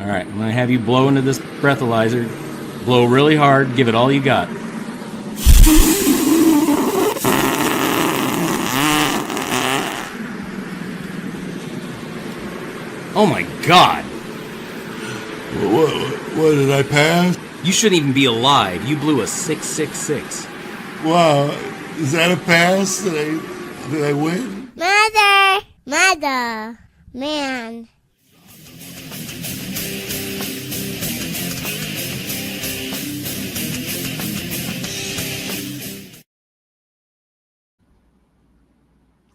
All right, I'm gonna have you blow into this breathalyzer. Blow really hard. Give it all you got. Oh my God! What did I pass? You shouldn't even be alive. You blew a 666. Wow, is that a pass? Did I win? Mother, man.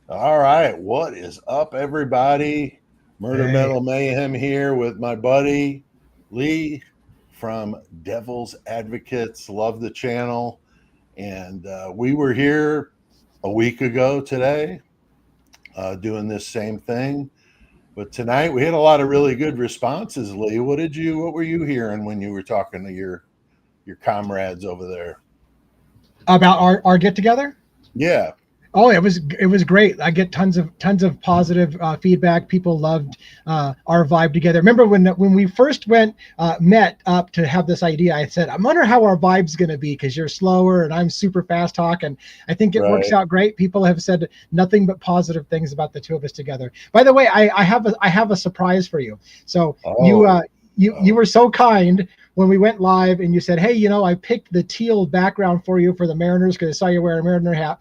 All right, what is up, everybody? Murder Metal Mayhem here with my buddy Lee from Devil's Advocates. Love the channel. And we were here a week ago today doing this same thing. But tonight we had a lot of really good responses, Lee. What were you hearing when you were talking to your comrades over there? About our get together? Yeah. Oh, it was great. I get tons of positive feedback. People loved our vibe together. Remember when we first met up to have this idea, I said, I wonder how our vibe's going to be because you're slower and I'm super fast talk, and I think it works out great. People have said nothing but positive things about the two of us together. By the way, I have a surprise for you. So you were so kind when we went live and you said, hey, I picked the teal background for you for the Mariners because I saw you wear a Mariner hat.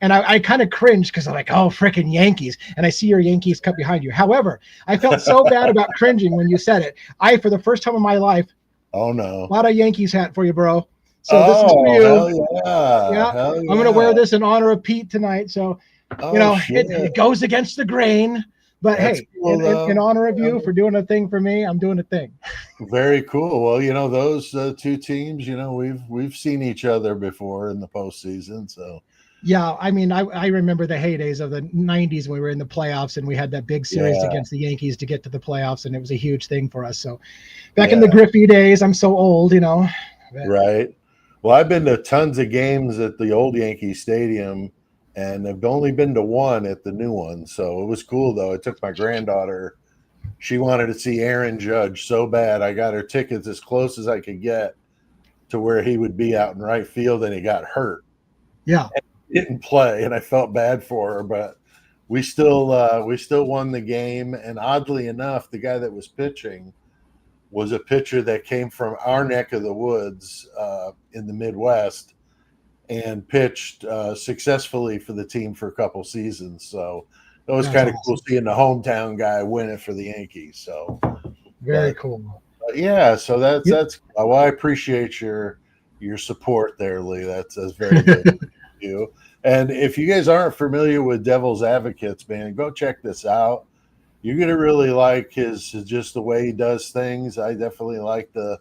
And I kind of cringed because I'm like, oh, freaking Yankees. And I see your Yankees cut behind you. However, I felt so bad about cringing when you said it. For the first time in my life, bought a Yankees hat for you, bro. So this is for you. Hell yeah. Hell yeah. I'm going to wear this in honor of Pete tonight. So, it goes against the grain. But that's cool, in honor of you for doing a thing for me, I'm doing a thing. Very cool. Well, those two teams, we've seen each other before in the postseason. So yeah, I mean, I remember the heydays of the 90s when we were in the playoffs and we had that big series against the Yankees to get to the playoffs, and it was a huge thing for us. So back in the Griffey days, I'm so old, Right. Well, I've been to tons of games at the old Yankee Stadium, and I've only been to one at the new one. So it was cool, though. I took my granddaughter. She wanted to see Aaron Judge so bad. I got her tickets as close as I could get to where he would be out in right field, and he got hurt. Yeah. And he didn't play, and I felt bad for her, but we still won the game. And oddly enough, the guy that was pitching was a pitcher that came from our neck of the woods in the Midwest, and pitched successfully for the team for a couple seasons. So it was kind of cool seeing the hometown guy win it for the Yankees. So very cool. Yeah, so that's well, I appreciate your support there, Lee. That's very good of you. And if you guys aren't familiar with Devil's Advocates, man, go check this out. You're gonna really like just the way he does things. I definitely like the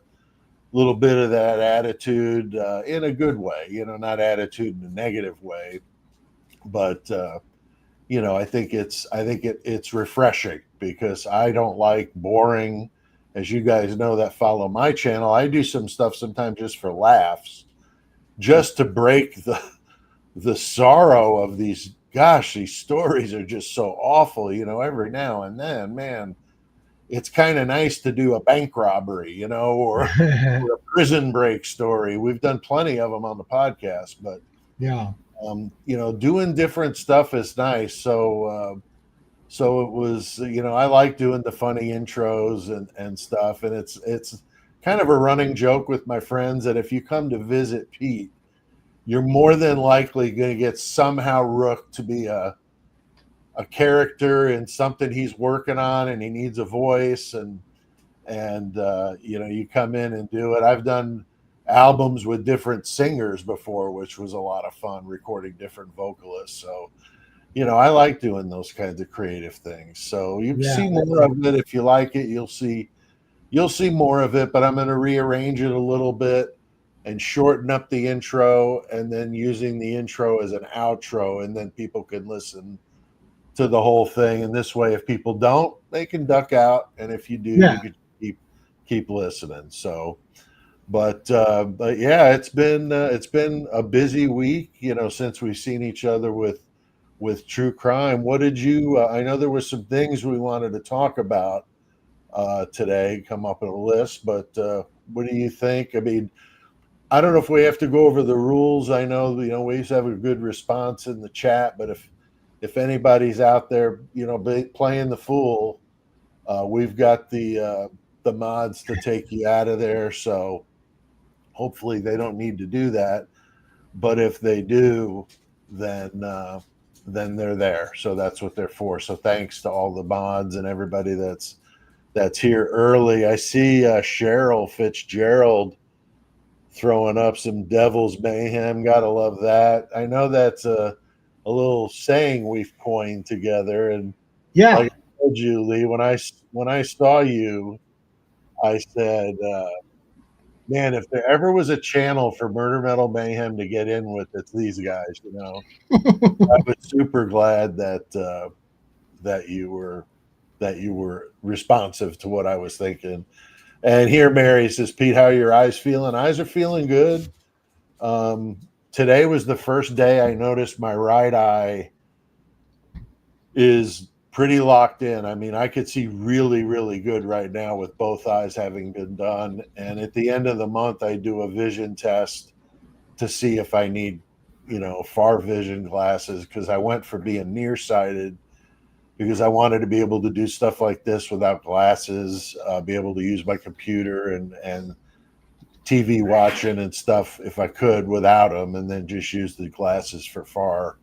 little bit of that attitude in a good way, not attitude in a negative way, but I think it's refreshing because I don't like boring. As you guys know that follow my channel, I do some stuff sometimes just for laughs, just to break the sorrow of these. Gosh, these stories are just so awful, every now and then, man. It's kind of nice to do a bank robbery, or a prison break story. We've done plenty of them on the podcast, but doing different stuff is nice. So it was, I like doing the funny intros and stuff. And it's kind of a running joke with my friends that if you come to visit Pete, you're more than likely going to get somehow rooked to be a character in something he's working on, and he needs a voice, and you come in and do it. I've done albums with different singers before, which was a lot of fun, recording different vocalists. So I like doing those kinds of creative things. So you've seen more of it. If you like it, you'll see more of it, but I'm going to rearrange it a little bit and shorten up the intro, and then using the intro as an outro, and then people can listen to the whole thing. And this way, if people don't, they can duck out, and if you do, you can keep listening. So but yeah, it's been a busy week, since we've seen each other with true crime. What did you I know there were some things we wanted to talk about today, come up with a list. But what do you think? I mean, I don't know if we have to go over the rules. I know, we used to have a good response in the chat, but if anybody's out there, playing the fool, we've got the mods to take you out of there. So hopefully they don't need to do that. But if they do, then they're there. So that's what they're for. So thanks to all the mods and everybody that's here early. I see Cheryl Fitzgerald throwing up some Devil's Mayhem. Gotta love that. I know that's a little saying we've coined together. And Yeah. like I told you, Lee, when I saw you, I said, man, if there ever was a channel for Murder Metal Mayhem to get in with, it's these guys. I was super glad that you were responsive to what I was thinking. And here, Mary says, Pete, how are your eyes feeling? Eyes are feeling good. Today was the first day I noticed my right eye is pretty locked in. I mean, I could see really, really good right now with both eyes having been done. And at the end of the month, I do a vision test to see if I need, far vision glasses, because I went for being nearsighted because I wanted to be able to do stuff like this without glasses, be able to use my computer and TV watching and stuff if I could without them, and then just use the glasses for far,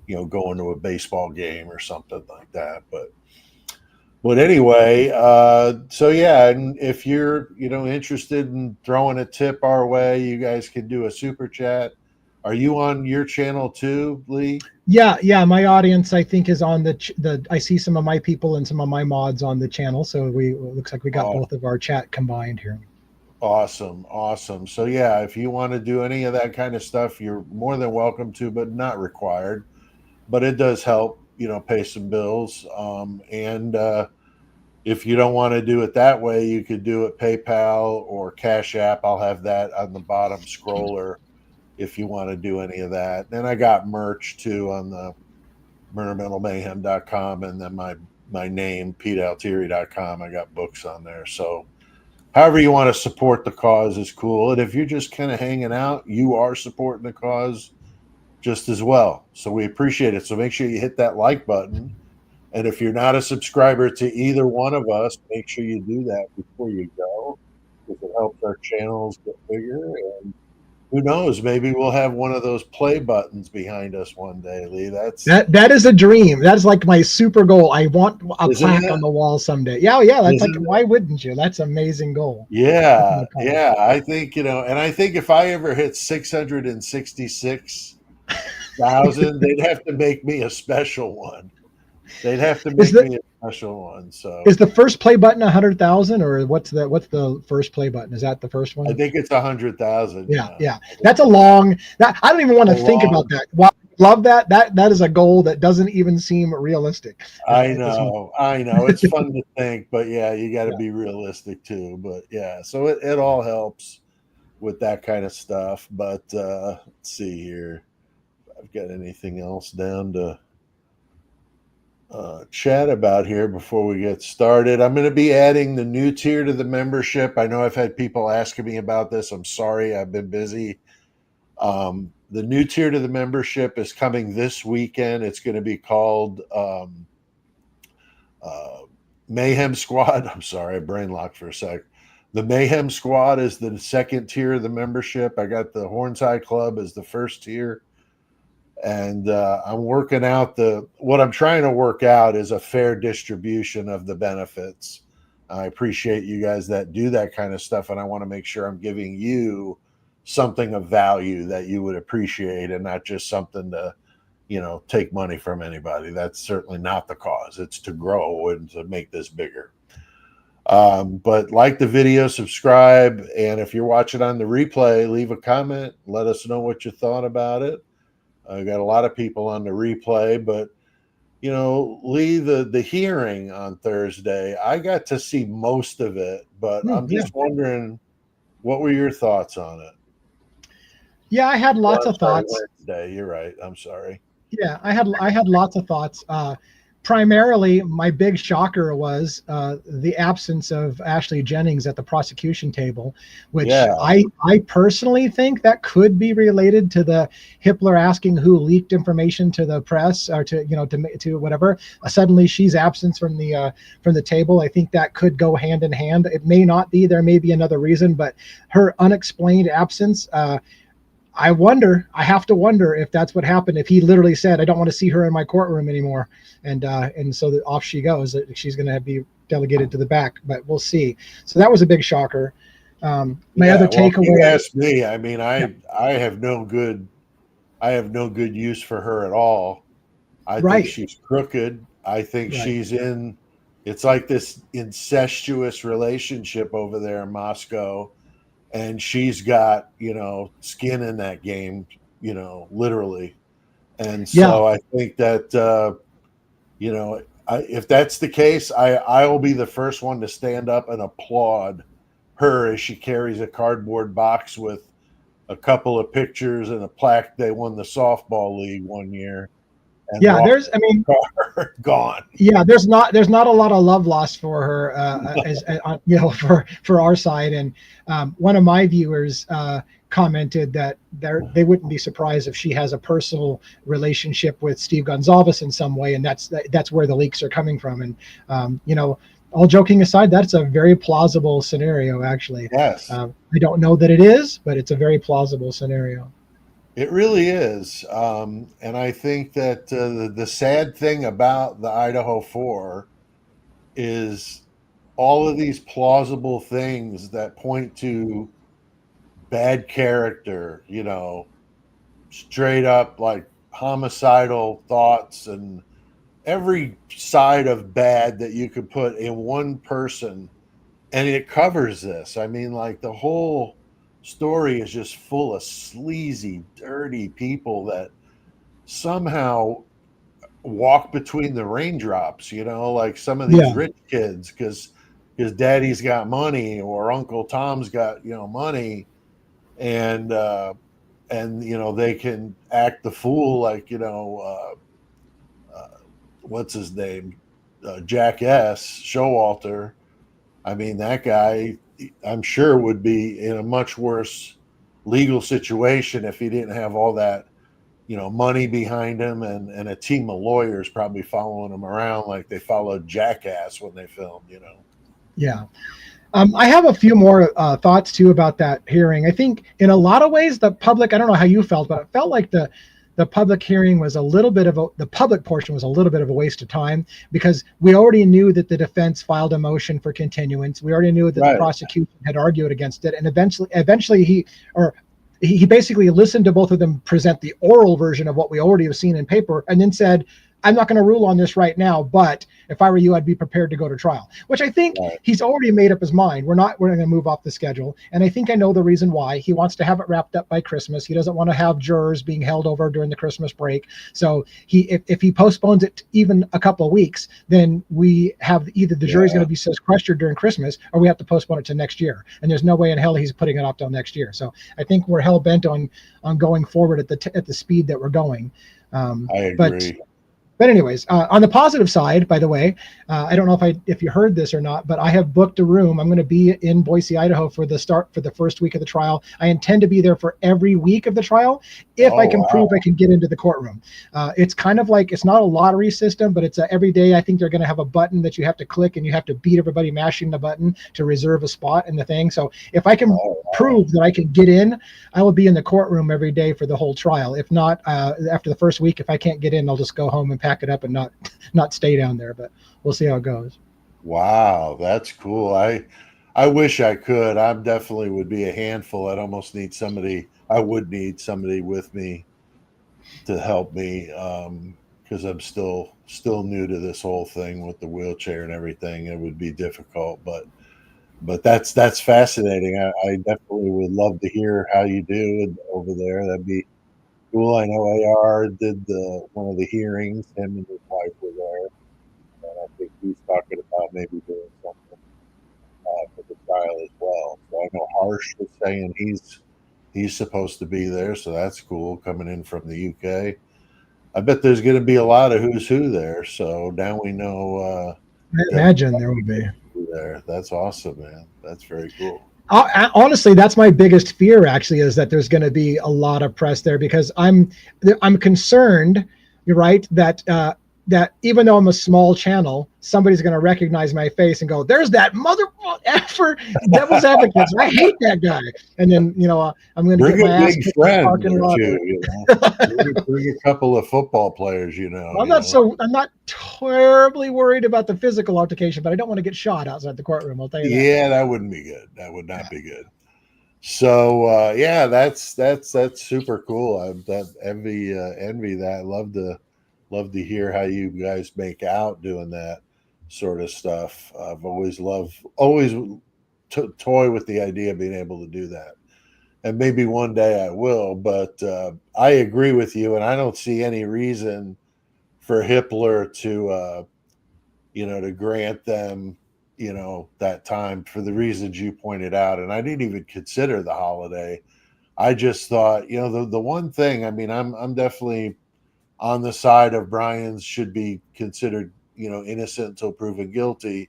going to a baseball game or something like that. But anyway, so yeah, and if you're, interested in throwing a tip our way, you guys can do a super chat. Are you on your channel too, Lee? Yeah. My audience, I think, is on the. I see some of my people and some of my mods on the channel, so it looks like we got both of our chat combined here. Awesome. So yeah, if you want to do any of that kind of stuff, you're more than welcome to, but not required. But it does help, pay some bills. And if you don't want to do it that way, you could do it PayPal or Cash App. I'll have that on the bottom scroller if you want to do any of that. And I got merch too on the murdermetalmayhem.com, and then my name, PeteAltieri.com. I got books on there. So however you want to support the cause is cool. And if you're just kind of hanging out, you are supporting the cause just as well. So we appreciate it. So make sure you hit that like button. And if you're not a subscriber to either one of us, make sure you do that before you go, because it helps our channels get bigger. And who knows, maybe we'll have one of those play buttons behind us one day, Lee. That is a dream. That's like my super goal. I want a plaque on the wall someday. Yeah. That's why wouldn't you? That's an amazing goal. Yeah. I think, and I think if I ever hit 666,000, they'd have to make me a special one. They'd have to make me a special one. So is the first play button 100,000, or what's the first play button? Is that the first one? I think it's 100,000. Yeah. That's a long. I don't even want to think about that. Wow, love that. That is a goal that doesn't even seem realistic. I know. It's fun to think, but yeah, you got to be realistic too. But yeah, so it all helps with that kind of stuff. But let's see here. If I've got anything else down to chat about here before we get started. I'm going to be adding the new tier to the membership. I know I've had people asking me about this. I'm sorry, I've been busy. The new tier to the membership is coming this weekend. It's going to be called Mayhem Squad. I'm sorry, I brain locked for a sec. The Mayhem Squad is the second tier of the membership. I got the Hornseye Club as the first tier. And I'm working out what I'm trying to work out is a fair distribution of the benefits. I appreciate you guys that do that kind of stuff, and I want to make sure I'm giving you something of value that you would appreciate, and not just something to, take money from anybody. That's certainly not the cause. It's to grow and to make this bigger. But like the video, subscribe, and if you're watching on the replay, leave a comment. Let us know what you thought about it. I got a lot of people on the replay, but Lee, the hearing on Thursday, I got to see most of it, but I'm just wondering, what were your thoughts on it? Yeah, I had lots of thoughts. Wednesday, you're right. I'm sorry. Yeah, I had lots of thoughts. primarily, my big shocker was the absence of Ashley Jennings at the prosecution table, which Yeah. I personally think that could be related to the Hitler asking who leaked information to the press or to whatever. Suddenly, she's absent from the table. I think that could go hand in hand. It may not be. There may be another reason, but her unexplained absence. I have to wonder if that's what happened. If he literally said, "I don't want to see her in my courtroom anymore," and so off she goes. She's going to be delegated to the back, but we'll see. So that was a big shocker. My other takeaway. You asked me. I mean, I have no good use for her at all. I think she's crooked. I think she's in. It's like this incestuous relationship over there in Moscow. And she's got, skin in that game, literally. And so I think that, if that's the case, I will be the first one to stand up and applaud her as she carries a cardboard box with a couple of pictures and a plaque. They won the softball league one year. And gone. Yeah, there's not a lot of love lost for her, for our side. And one of my viewers commented that they wouldn't be surprised if she has a personal relationship with Steve Gonzalez in some way, and that's where the leaks are coming from. And all joking aside, that's a very plausible scenario, actually. Yes. I don't know that it is, but it's a very plausible scenario. It really is. And I think that the sad thing about the Idaho 4 is all of these plausible things that point to bad character, straight up like homicidal thoughts and every side of bad that you could put in one person. And it covers this. I mean, like the whole story is just full of sleazy, dirty people that somehow walk between the raindrops, like some of these rich kids because his daddy's got money or Uncle Tom's got, money and they can act the fool like, what's his name? Jack S. Showalter. I mean, that guy, I'm sure would be in a much worse legal situation if he didn't have all that, money behind him and a team of lawyers probably following him around like they followed Jackass when they filmed, Yeah. I have a few more thoughts too about that hearing. I think in a lot of ways, the public, I don't know how you felt, but it felt like the public hearing was the public portion was a little bit of a waste of time because we already knew that the defense filed a motion for continuance. We already knew that the prosecution had argued against it. And eventually he basically listened to both of them present the oral version of what we already have seen in paper and then said, I'm not going to rule on this right now, but if I were you, I'd be prepared to go to trial, which I think he's already made up his mind. We're going to move off the schedule. And I think I know the reason why. He wants to have it wrapped up by Christmas. He doesn't want to have jurors being held over during the Christmas break. So if he postpones it even a couple of weeks, then we have either the jury's going to be sequestered during Christmas or we have to postpone it to next year. And there's no way in hell he's putting it off till next year. So I think we're hell bent on going forward at the speed that we're going. I agree. But anyways, on the positive side, by the way, I don't know if you heard this or not, but I have booked a room. I'm going to be in Boise, Idaho for the first week of the trial. I intend to be there for every week of the trial if I can prove I can get into the courtroom. It's kind of like, it's not a lottery system, but it's every day. I think they're going to have a button that you have to click and you have to beat everybody mashing the button to reserve a spot in the thing. So if I can prove that I can get in, I will be in the courtroom every day for the whole trial. If not, after the first week, if I can't get in, I'll just go home and pack it up and not stay down there, but we'll see how it goes. Wow, that's cool. I wish I could. I definitely would be a handful. I would need somebody with me to help me because I'm still new to this whole thing with the wheelchair and everything. It would be difficult, but that's fascinating. I definitely would love to hear how you do over there. That'd be cool. I know AR did one of the hearings. Him and his wife were there, and I think he's talking about maybe doing something for the trial as well. So I know Harsh was saying he's supposed to be there, so that's cool coming in from the UK. I bet there's going to be a lot of who's who there. So now we know. I imagine there will be. There, that's awesome, man. That's very cool. Honestly, that's my biggest fear. Actually, is that there's going to be a lot of press there because I'm concerned. You're right that that even though I'm a small channel, somebody's going to recognize my face and go, "There's that mother effer Devil's Advocates. I hate that guy." And then I'm going to get my ass kicked in the parking lot. Bring a couple of football players. I'm not terribly worried about the physical altercation, but I don't want to get shot outside the courtroom. I'll tell you that. Yeah, that wouldn't be good. That would not be good. So yeah, that's super cool. I envy that. Love to hear how you guys make out doing that sort of stuff. I've always toy with the idea of being able to do that, and maybe one day I will. But I agree with you, and I don't see any reason for Hitler to to grant them that time for the reasons you pointed out. And I didn't even consider the holiday. I just thought the one thing. I mean, I'm definitely on the side of Brian's should be considered, innocent until proven guilty.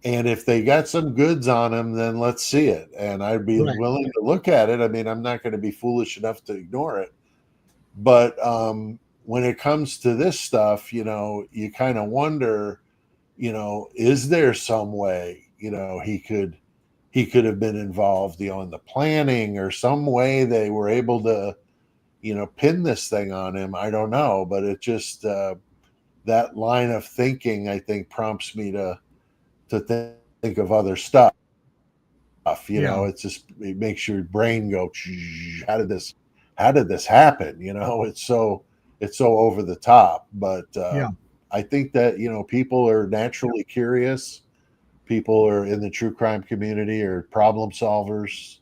And if they got some goods on him, then let's see it. And I'd be willing to look at it. I mean, I'm not going to be foolish enough to ignore it. But when it comes to this stuff, you kind of wonder, is there some way, he could have been involved, in the planning or some way they were able to, pin this thing on him. I don't know, but it just that line of thinking, I think, prompts me to think of other stuff. It's just, it makes your brain go, how did this happen? It's so over the top. But I think that people are naturally curious. People are in the true crime community are problem solvers.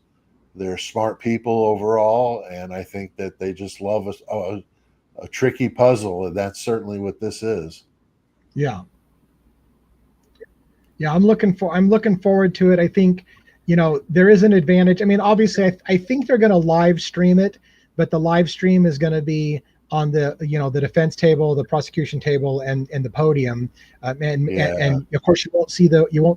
They're smart people overall, and I think that they just love a tricky puzzle, and that's certainly what this is. Yeah, I'm looking forward to it. I think there is an advantage. I mean, obviously, I think they're going to live stream it, but the live stream is going to be on the the defense table, the prosecution table, and the podium, and of course you won't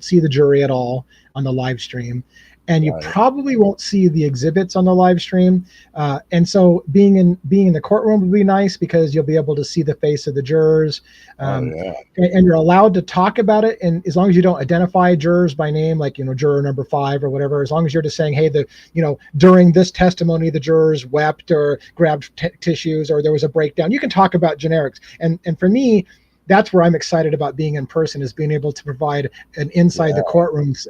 see the jury at all on the live stream. And you probably won't see the exhibits on the live stream. And so being in the courtroom would be nice because you'll be able to see the face of the jurors. And you're allowed to talk about it. And as long as you don't identify jurors by name, like, juror number 5 or whatever, as long as you're just saying, hey, during this testimony, the jurors wept or grabbed tissues or there was a breakdown, you can talk about generics. And for me, that's where I'm excited about being in person, is being able to provide an inside the courtrooms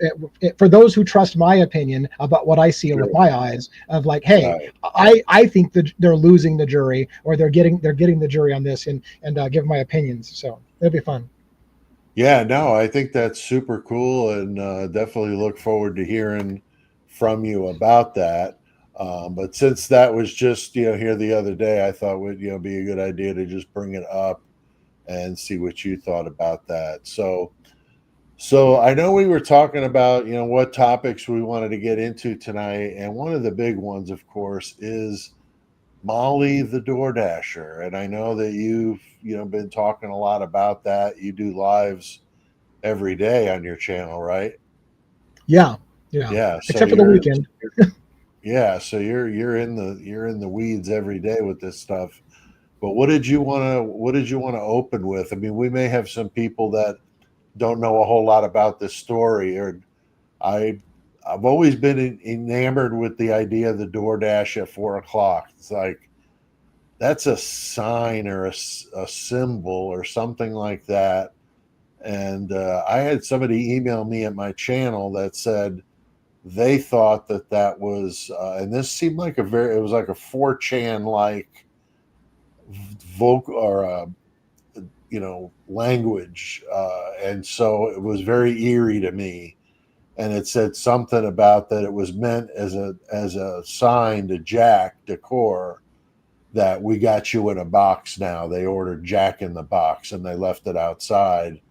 for those who trust my opinion about what I see with my eyes of like, hey, I think that they're losing the jury or they're getting the jury on this and give my opinions. So it'll be fun. Yeah, no, I think that's super cool, and definitely look forward to hearing from you about that. But since that was just here the other day, I thought would be a good idea to just bring it up and see what you thought about that. So I know we were talking about, what topics we wanted to get into tonight. And one of the big ones, of course, is Molly the DoorDasher. And I know that you've, been talking a lot about that. You do lives every day on your channel, right? Yeah. So except for the weekend. Yeah. So you're in the weeds every day with this stuff. But what did you want to open with? I mean, we may have some people that don't know a whole lot about this story. Or I've always been enamored with the idea of the DoorDash at 4:00. It's like that's a sign or a symbol or something like that. And I had somebody email me at my channel that said they thought that was, and this seemed like it was like a 4chan like vocal or language, and so it was very eerie to me. And it said something about that it was meant as a sign to Jack Decor that we got you in a box now. They ordered Jack in the box and they left it outside.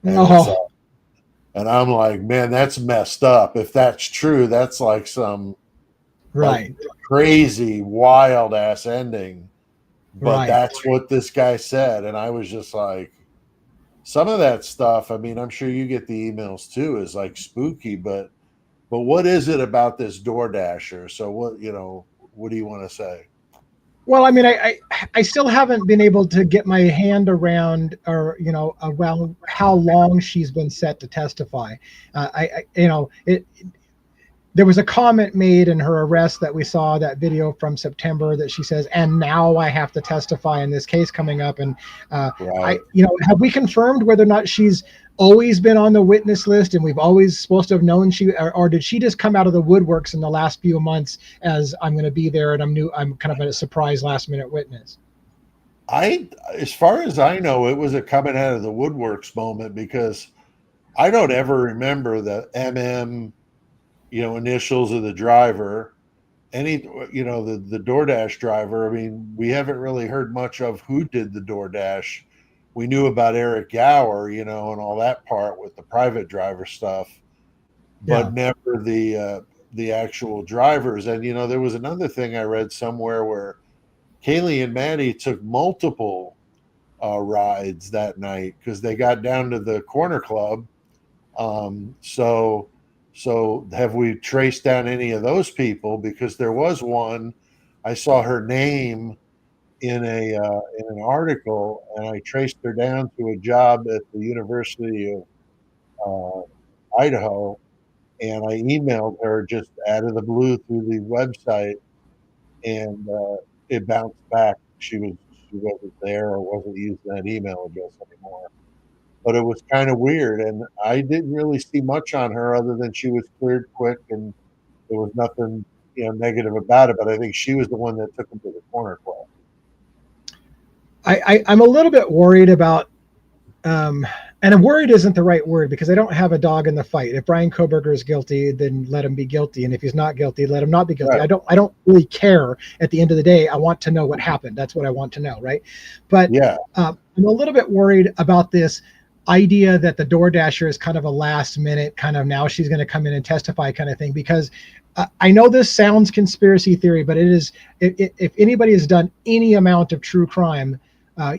And I'm like, man, that's messed up. If that's true, that's like some like crazy wild ass ending But Right. that's what this guy said. And I was just like, some of that stuff, I mean, I'm sure you get the emails too, is like spooky, but what is it about this DoorDasher? So what do you want to say? Well, I mean, I still haven't been able to get my hand around, or around how long she's been set to testify. There was a comment made in her arrest that we saw, that video from September, that she says, "And now I have to testify in this case coming up." And Right. have we confirmed whether or not she's always been on the witness list and we've always supposed to have known or did she just come out of the woodworks in the last few months as, I'm going to be there and I'm kind of a surprise last minute witness? As far as I know, it was a coming out of the woodworks moment, because I don't ever remember the MM, initials of the driver, the DoorDash driver. I mean, we haven't really heard much of who did the DoorDash. We knew about Eric Gower, and all that part with the private driver stuff, Yeah. but never the actual drivers. And there was another thing I read somewhere where Kaylee and Maddie took multiple rides that night because they got down to the corner club. So have we traced down any of those people? Because there was one, I saw her name in an article, and I traced her down to a job at the University of Idaho, and I emailed her just out of the blue through the website, and it bounced back. She wasn't there or wasn't using that email address anymore. But it was kind of weird, and I didn't really see much on her other than she was cleared quick, and there was nothing negative about it. But I think she was the one that took him to the corner club. I'm a little bit worried about, and worried isn't the right word, because I don't have a dog in the fight. If Brian Koberger is guilty, then let him be guilty, and if he's not guilty, let him not be guilty. Right. I don't really care. At the end of the day, I want to know what happened. That's what I want to know, right? But Yeah, I'm a little bit worried about this idea that the DoorDasher is kind of a last minute kind of, now she's going to come in and testify kind of thing, because I know this sounds conspiracy theory, but it is. If anybody has done any amount of true crime,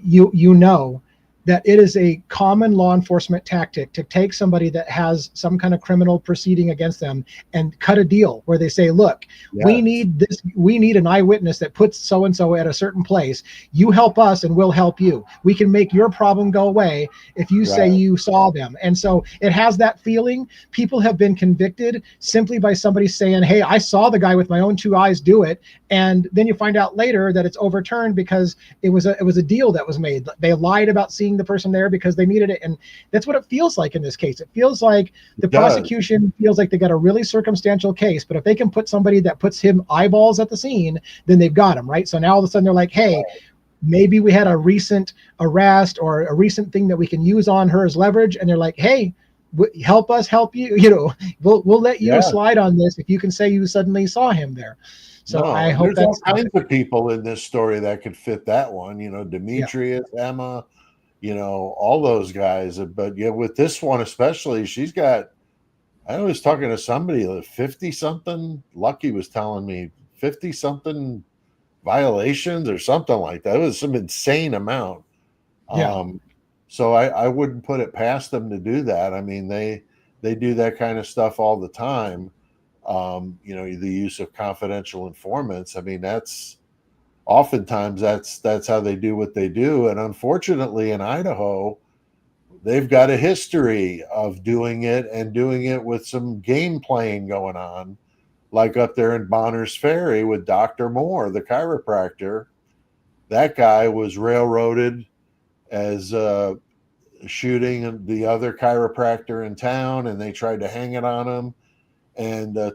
you know that it is a common law enforcement tactic to take somebody that has some kind of criminal proceeding against them and cut a deal where they say, look, we need an eyewitness that puts so and so at a certain place. You help us and we'll help you. We can make your problem go away if you say you saw them. And so it has that feeling. People have been convicted simply by somebody saying, hey, I saw the guy with my own two eyes do it. And then you find out later that it's overturned because it was a deal that was made. They lied about seeing the person there because they needed it. And that's what it feels like in this case. It feels like the prosecution feels like they got a really circumstantial case, but if they can put somebody that puts him eyeballs at the scene, then they've got him, right? So now all of a sudden they're like, hey, maybe we had a recent arrest or a recent thing that we can use on her as leverage. And they're like, hey, help us help you. We'll let you slide on this if you can say you suddenly saw him there. So I hope there's all kinds of people in this story that could fit that one. Demetrius, Emma, all those guys. But with this one especially, she's got. I was talking to somebody, 50-something. Lucky was telling me 50-something violations or something like that. It was some insane amount. So I wouldn't put it past them to do that. I mean, they do that kind of stuff all the time. The use of confidential informants. I mean, oftentimes that's how they do what they do. And unfortunately in Idaho, they've got a history of doing it and doing it with some game playing going on, like up there in Bonner's Ferry with Dr. Moore, the chiropractor. That guy was railroaded as shooting the other chiropractor in town, and they tried to hang it on him. And Gary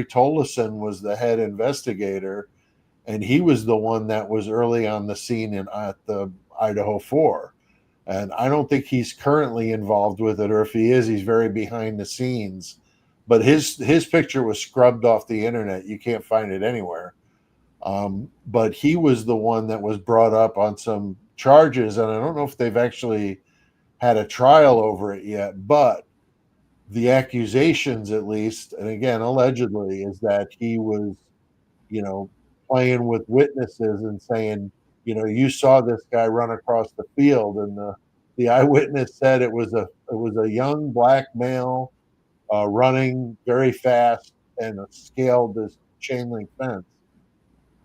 Tolleson was the head investigator, and he was the one that was early on the scene at the Idaho 4. And I don't think he's currently involved with it, or if he is, he's very behind the scenes. But his picture was scrubbed off the internet. You can't find it anywhere. But he was the one that was brought up on some charges, and I don't know if they've actually had a trial over it yet, but the accusations, at least, and again, allegedly, is that he was, playing with witnesses and saying, you saw this guy run across the field, and the eyewitness said it was a young black male running very fast and scaled this chain link fence.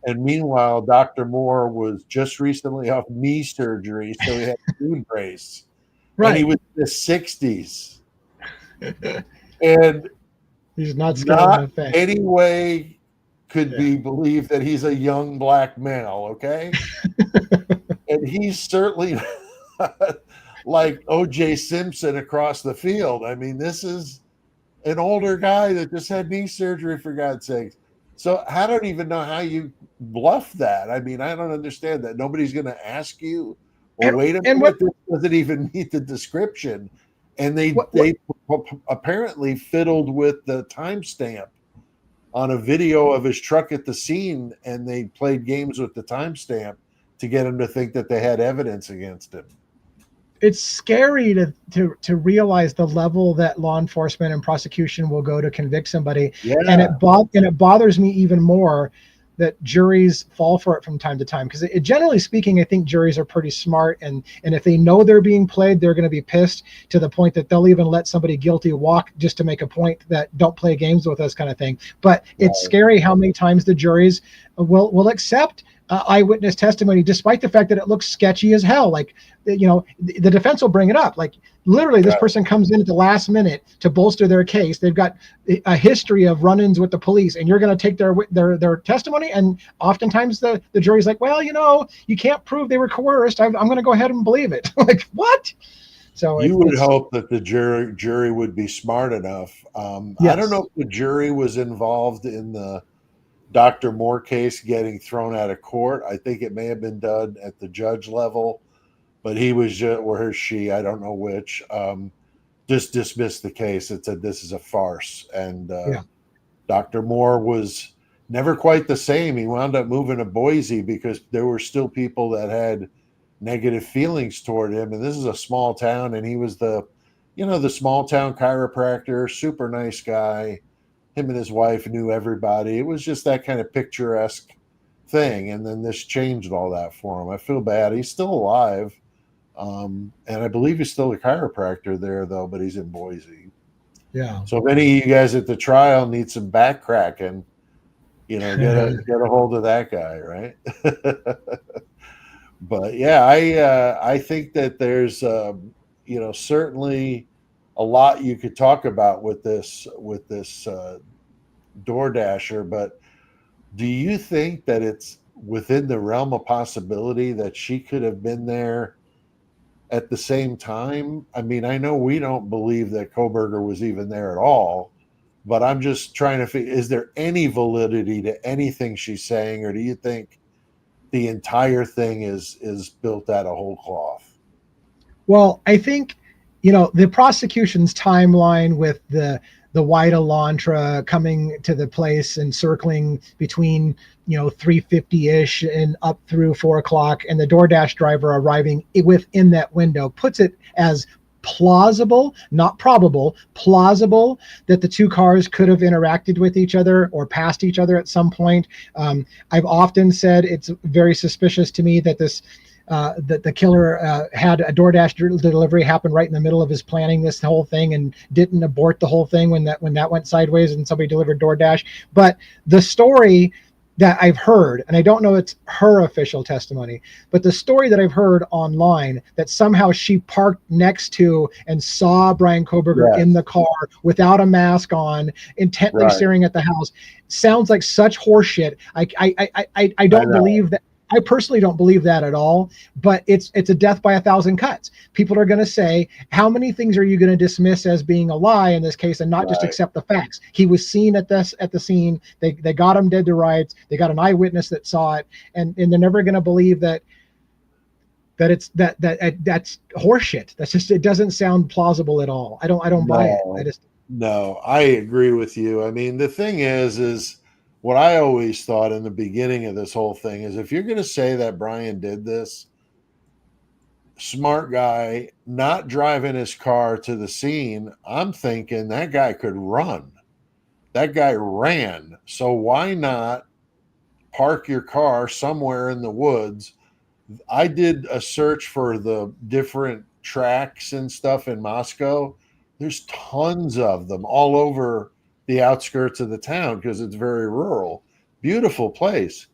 And meanwhile, Dr. Moore was just recently off knee surgery, so he had a knee brace, and he Right. was in his 60s, and He's not scaling not the fence. any way could be believed that he's a young black male, okay? And he's certainly not like O.J. Simpson across the field. I mean, this is an older guy that just had knee surgery, for God's sakes. So I don't even know how you bluff that. I mean, I don't understand that. Nobody's going to ask you, well, wait a minute, this doesn't even meet the description. And they apparently fiddled with the timestamp on a video of his truck at the scene, and they played games with the timestamp to get him to think that they had evidence against him. It's scary to realize the level that law enforcement and prosecution will go to convict somebody. Yeah. And it bothers me even more that juries fall for it from time to time, because generally speaking, I think juries are pretty smart, and if they know they're being played, they're going to be pissed to the point that they'll even let somebody guilty walk just to make a point that don't play games with us, kind of thing. But it's scary how many times the juries will accept eyewitness testimony despite the fact that it looks sketchy as hell. Like, the defense will bring it up, like, literally this person comes in at the last minute to bolster their case. They've got a history of run-ins with the police, and you're going to take their testimony. And oftentimes the jury's like, well, you can't prove they were coerced. I'm going to go ahead and believe it. Like, what? So you would hope that the jury would be smart enough. Yes. I don't know if the jury was involved in the Dr. Moore case getting thrown out of court. I think it may have been done at the judge level, but he was just, or she, I don't know which, just dismissed the case. It said this is a farce. And Dr. Moore was never quite the same. He wound up moving to Boise because there were still people that had negative feelings toward him. And this is a small town, and he was the small town chiropractor, super nice guy. Him and his wife knew everybody. It was just that kind of picturesque thing. And then this changed all that for him. I feel bad. He's still alive. And I believe he's still a chiropractor there, though, but he's in Boise. Yeah. So if any of you guys at the trial need some back cracking, get a hold of that guy, right? But yeah, I think that there's certainly a lot you could talk about with this DoorDasher, but do you think that it's within the realm of possibility that she could have been there at the same time? I mean, I know we don't believe that Koberger was even there at all, but I'm just trying to figure, is there any validity to anything she's saying, or do you think the entire thing is built out of whole cloth? Well, I think, the prosecution's timeline with the white Elantra coming to the place and circling between 3:50-ish and up through 4 o'clock, and the DoorDash driver arriving within that window puts it as plausible, not probable, plausible, that the two cars could have interacted with each other or passed each other at some point. I've often said it's very suspicious to me that that the killer had a DoorDash delivery happen right in the middle of his planning this whole thing, and didn't abort the whole thing when that went sideways and somebody delivered DoorDash. But the story that I've heard, and I don't know it's her official testimony, but the story that I've heard online, that somehow she parked next to and saw Brian Koberger in the car without a mask on, intently staring at the house, sounds like such horseshit. I don't believe that. I personally don't believe that at all, but it's a death by 1,000 cuts. People are going to say, how many things are you going to dismiss as being a lie in this case and not just accept the facts? He was seen at the scene. They got him dead to rights. They got an eyewitness that saw it, and they're never going to believe that's horseshit. That's just, it doesn't sound plausible at all. I don't buy it. No, I agree with you. I mean, the thing is what I always thought in the beginning of this whole thing is, if you're going to say that Brian did this, smart guy, not driving his car to the scene, I'm thinking that guy could run. That guy ran. So why not park your car somewhere in the woods. I did a search for the different tracks and stuff in Moscow. There's tons of them all over the outskirts of the town because it's very rural. Beautiful place.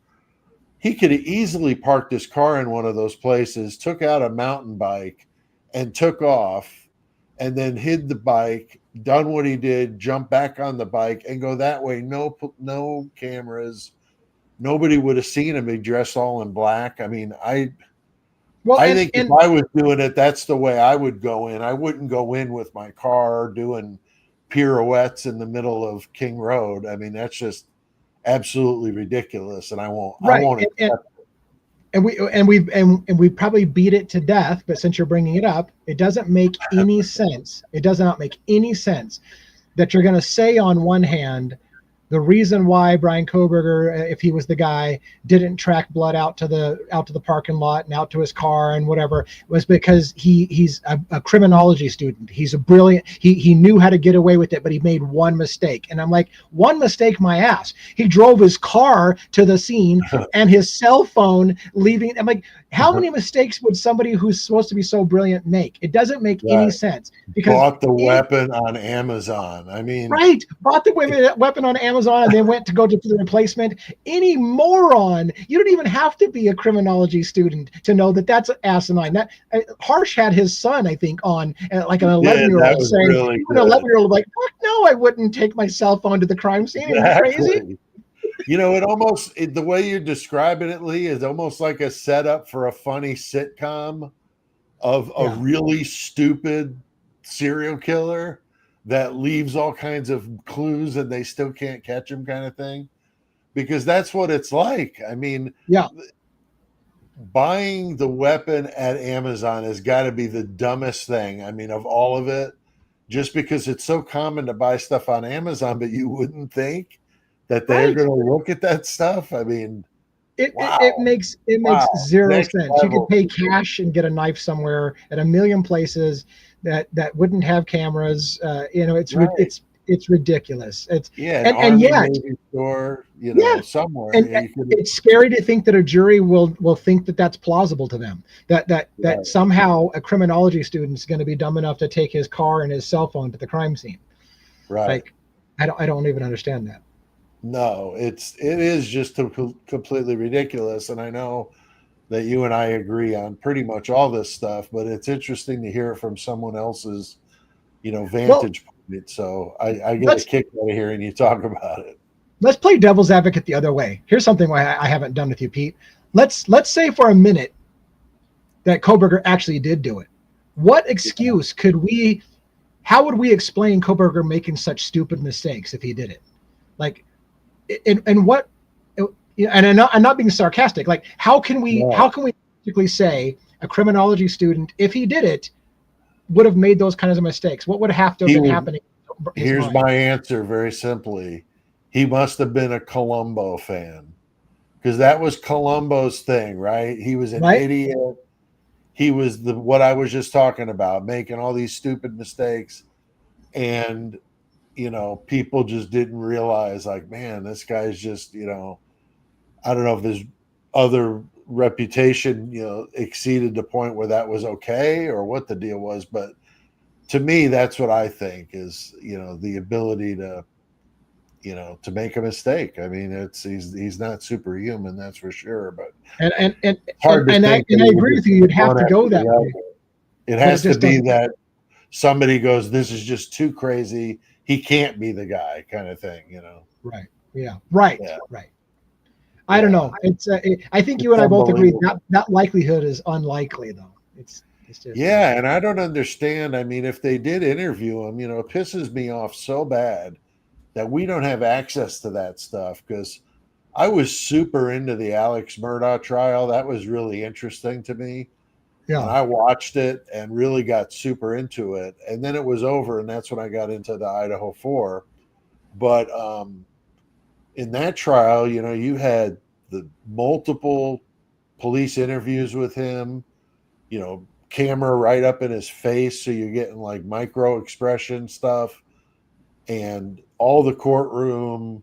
He could have easily parked his car in one of those places, took out a mountain bike and took off, and then hid the bike, done what he did, jump back on the bike and go that way. No cameras. Nobody would have seen him. He dressed all in black. I mean, I think if I was doing it, that's the way I would go in. I wouldn't go in with my car doing pirouettes in the middle of King Road. I mean, that's just absolutely ridiculous, and I won't. Right. I won't accept And we probably beat it to death. But since you're bringing it up, it doesn't make any sense. It does not make any sense that you're going to say on one hand, the reason why Brian Koberger, if he was the guy, didn't track blood out to the parking lot and out to his car and whatever, was because he's a criminology student. He's a brilliant. He knew how to get away with it, but he made one mistake. And I'm like, one mistake, my ass. He drove his car to the scene and his cell phone leaving. I'm like, how many mistakes would somebody who's supposed to be so brilliant make? It doesn't make any sense. Because bought the weapon on Amazon. I mean, right, bought the weapon on Amazon and then went to go to the replacement. Any moron. You don't even have to be a criminology student to know that that's asinine. That Harsh had his son, I think, on like an 11-year-old saying, really even an 11-year-old like, fuck no, I wouldn't take my cell phone to the crime scene. Are you crazy? You know, the way you're describing it, Lee, is almost like a setup for a funny sitcom of a really stupid serial killer that leaves all kinds of clues and they still can't catch him, kind of thing. Because that's what it's like. I mean, buying the weapon at Amazon has got to be the dumbest thing. I mean, of all of it, just because it's so common to buy stuff on Amazon, but you wouldn't think that they're going to look at that stuff. I mean, it makes zero sense. Level. You could pay cash and get a knife somewhere at a million places that wouldn't have cameras. It's ridiculous. It's and yet store, somewhere. And it's scary to think that a jury will think that that's plausible to them. That somehow a criminology student is going to be dumb enough to take his car and his cell phone to the crime scene. Right. Like, I don't even understand that. No, it is just completely ridiculous. And I know that you and I agree on pretty much all this stuff, but it's interesting to hear it from someone else's, vantage point. So I get a kick out of hearing you talk about it. Let's play devil's advocate the other way. Here's something I haven't done with you, Pete. Let's say for a minute that Koberger actually did do it. What excuse how would we explain Koberger making such stupid mistakes if he did it? Like, and what, and I'm not being sarcastic. Like, how can we basically say a criminology student, if he did it, would have made those kinds of mistakes? What would have to have been happening? Here's my answer very simply. He must have been a Columbo fan, because that was Columbo's thing, right? He was an idiot. He was what I was just talking about, making all these stupid mistakes. And people just didn't realize, like, man, this guy's just, I don't know if his other reputation, exceeded the point where that was okay or what the deal was. But to me, that's what I think is, the ability to, to make a mistake. I mean, he's not superhuman, that's for sure. But I agree with you. You'd have to go that way. It has to be that somebody goes, this is just too crazy. He can't be the guy, kind of thing, Right. Yeah. Right. Yeah. Right. I don't know. It's. I think you and I both agree that likelihood is unlikely, though. It's just. Yeah, and I don't understand. I mean, if they did interview him, it pisses me off so bad that we don't have access to that stuff, because I was super into the Alex Murdaugh trial. That was really interesting to me. Yeah. And I watched it and really got super into it. And then it was over, and that's when I got into the Idaho 4. But in that trial, you had the multiple police interviews with him, camera right up in his face, so you're getting like micro expression stuff, and all the courtroom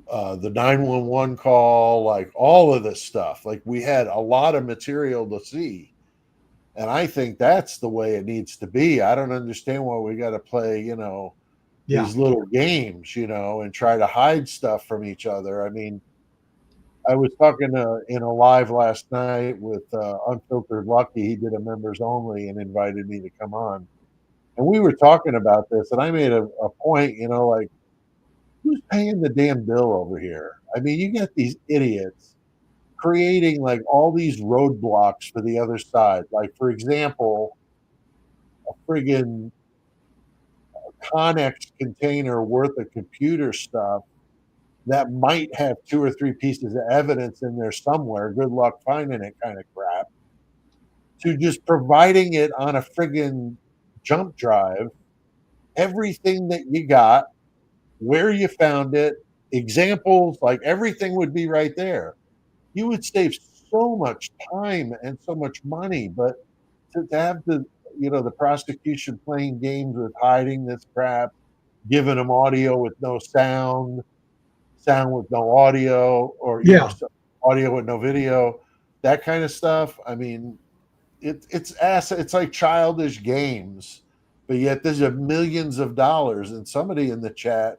the 911 call, like all of this stuff. Like we had a lot of material to see. And I think that's the way it needs to be. I don't understand why we got to play, Yeah. these little games, and try to hide stuff from each other. I mean, I was talking in a live last night with Unfiltered Lucky. He did a members only and invited me to come on. And we were talking about this, and I made a point, like, who's paying the damn bill over here? I mean, you got these idiots creating like all these roadblocks for the other side. Like, for example, a friggin' Connex container worth of computer stuff that might have 2 or 3 pieces of evidence in there somewhere. Good luck finding it, kind of crap. To just providing it on a friggin' jump drive, everything that you got, where you found it, examples, like everything would be right there. You would save so much time and so much money, but to have the prosecution playing games with hiding this crap, giving them audio with no sound, sound with no audio, or Yeah. audio with no video, that kind of stuff. I mean, it's like childish games, but yet there's millions of dollars. And somebody in the chat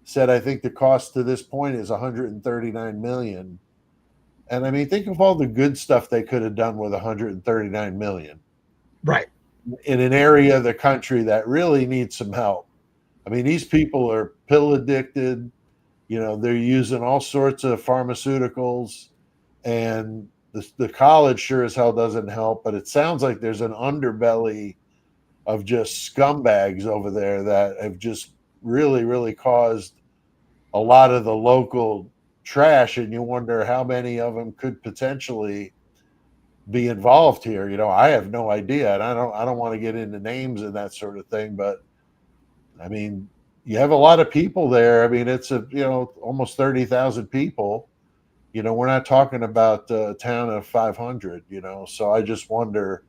said, I think the cost to this point is 139 million. And I mean, think of all the good stuff they could have done with 139 million. Right. In an area of the country that really needs some help. I mean, these people are pill addicted. They're using all sorts of pharmaceuticals, and the college sure as hell doesn't help. But it sounds like there's an underbelly of just scumbags over there that have just really, really caused a lot of the local trash, and you wonder how many of them could potentially be involved here. I have no idea, and I don't want to get into names and that sort of thing, but I mean, you have a lot of people there. I mean, it's almost 30,000 people. We're not talking about a town of 500, so I just wonder,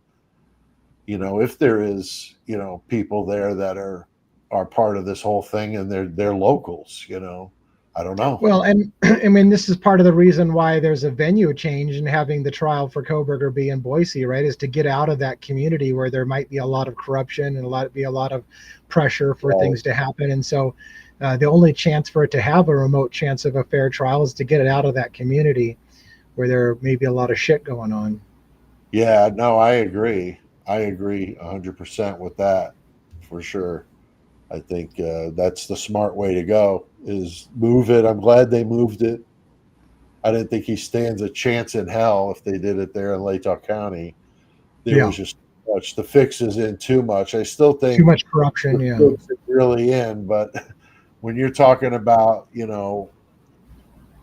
if there is, people there that are part of this whole thing, and they're locals, I don't know. Well, and I mean, this is part of the reason why there's a venue change and having the trial for Kohberger be in Boise, right? Is to get out of that community where there might be a lot of corruption and a lot of pressure for things to happen. And so the only chance for it to have a remote chance of a fair trial is to get it out of that community where there may be a lot of shit going on. Yeah, no, I agree. I agree 100% with that, for sure. I think that's the smart way to go, is move it. I'm glad they moved it. I didn't think he stands a chance in hell if they did it there in Latah County. There was just too much. The fix is in too much. I still think too much corruption. the fix is really in, but when you're talking about,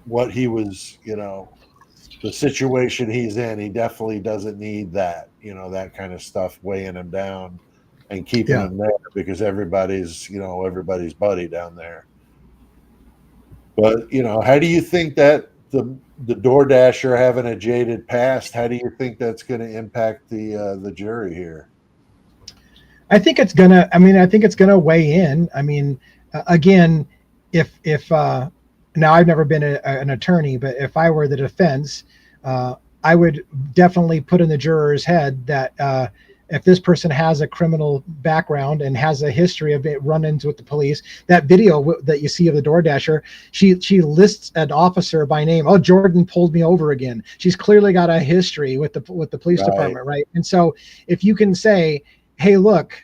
what he was, the situation he's in, he definitely doesn't need that, that kind of stuff weighing him down and keeping him there, because everybody's buddy down there. But, how do you think that the DoorDasher having a jaded past, how do you think that's going to impact the jury here? I think it's gonna weigh in. I mean, again, if now I've never been an attorney, but if I were the defense, I would definitely put in the juror's head that if this person has a criminal background and has a history of run-ins with the police, that video that you see of the DoorDasher, she lists an officer by name. Oh, Jordan pulled me over again. She's clearly got a history with the police department, right? And so if you can say, hey, look,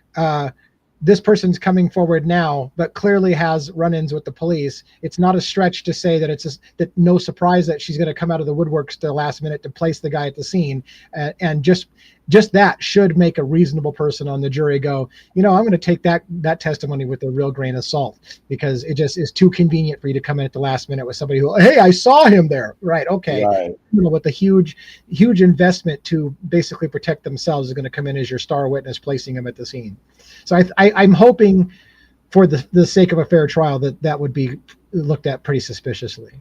this person's coming forward now, but clearly has run-ins with the police, it's not a stretch to say that that no surprise that she's going to come out of the woodworks the last minute to place the guy at the scene. And just that should make a reasonable person on the jury go, I'm going to take that testimony with a real grain of salt, because it just is too convenient for you to come in at the last minute with somebody who, hey, I saw him there. Right. Okay. Right. With a huge investment to basically protect themselves is going to come in as your star witness, placing him at the scene. So I'm hoping, for the sake of a fair trial, that would be looked at pretty suspiciously.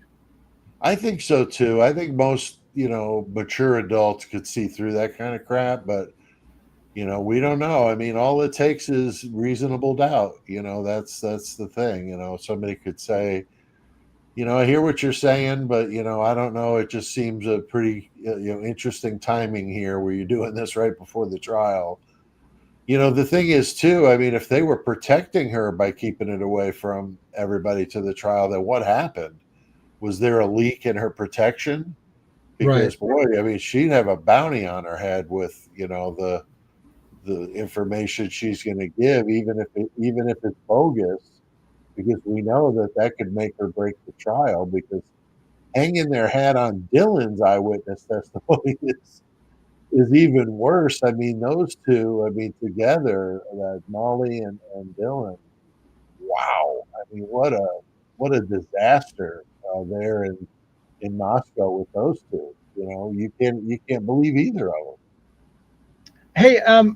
I think so too. I think most, mature adults could see through that kind of crap, but we don't know. I mean, all it takes is reasonable doubt. That's the thing. Somebody could say, I hear what you're saying, but I don't know. It just seems a pretty interesting timing here, where you're doing this right before the trial. The thing is too, I mean, if they were protecting her by keeping it away from everybody to the trial, then what happened? Was there a leak in her protection? Because boy, I mean, she'd have a bounty on her head with the information she's going to give, even if it's bogus, because we know that could make or break the trial. Because hanging their hat on Dylan's eyewitness testimony is even worse. I mean, those two, together, Molly and Dylan. Wow. I mean, what a disaster there in Moscow with those two. You can't believe either of them. Hey,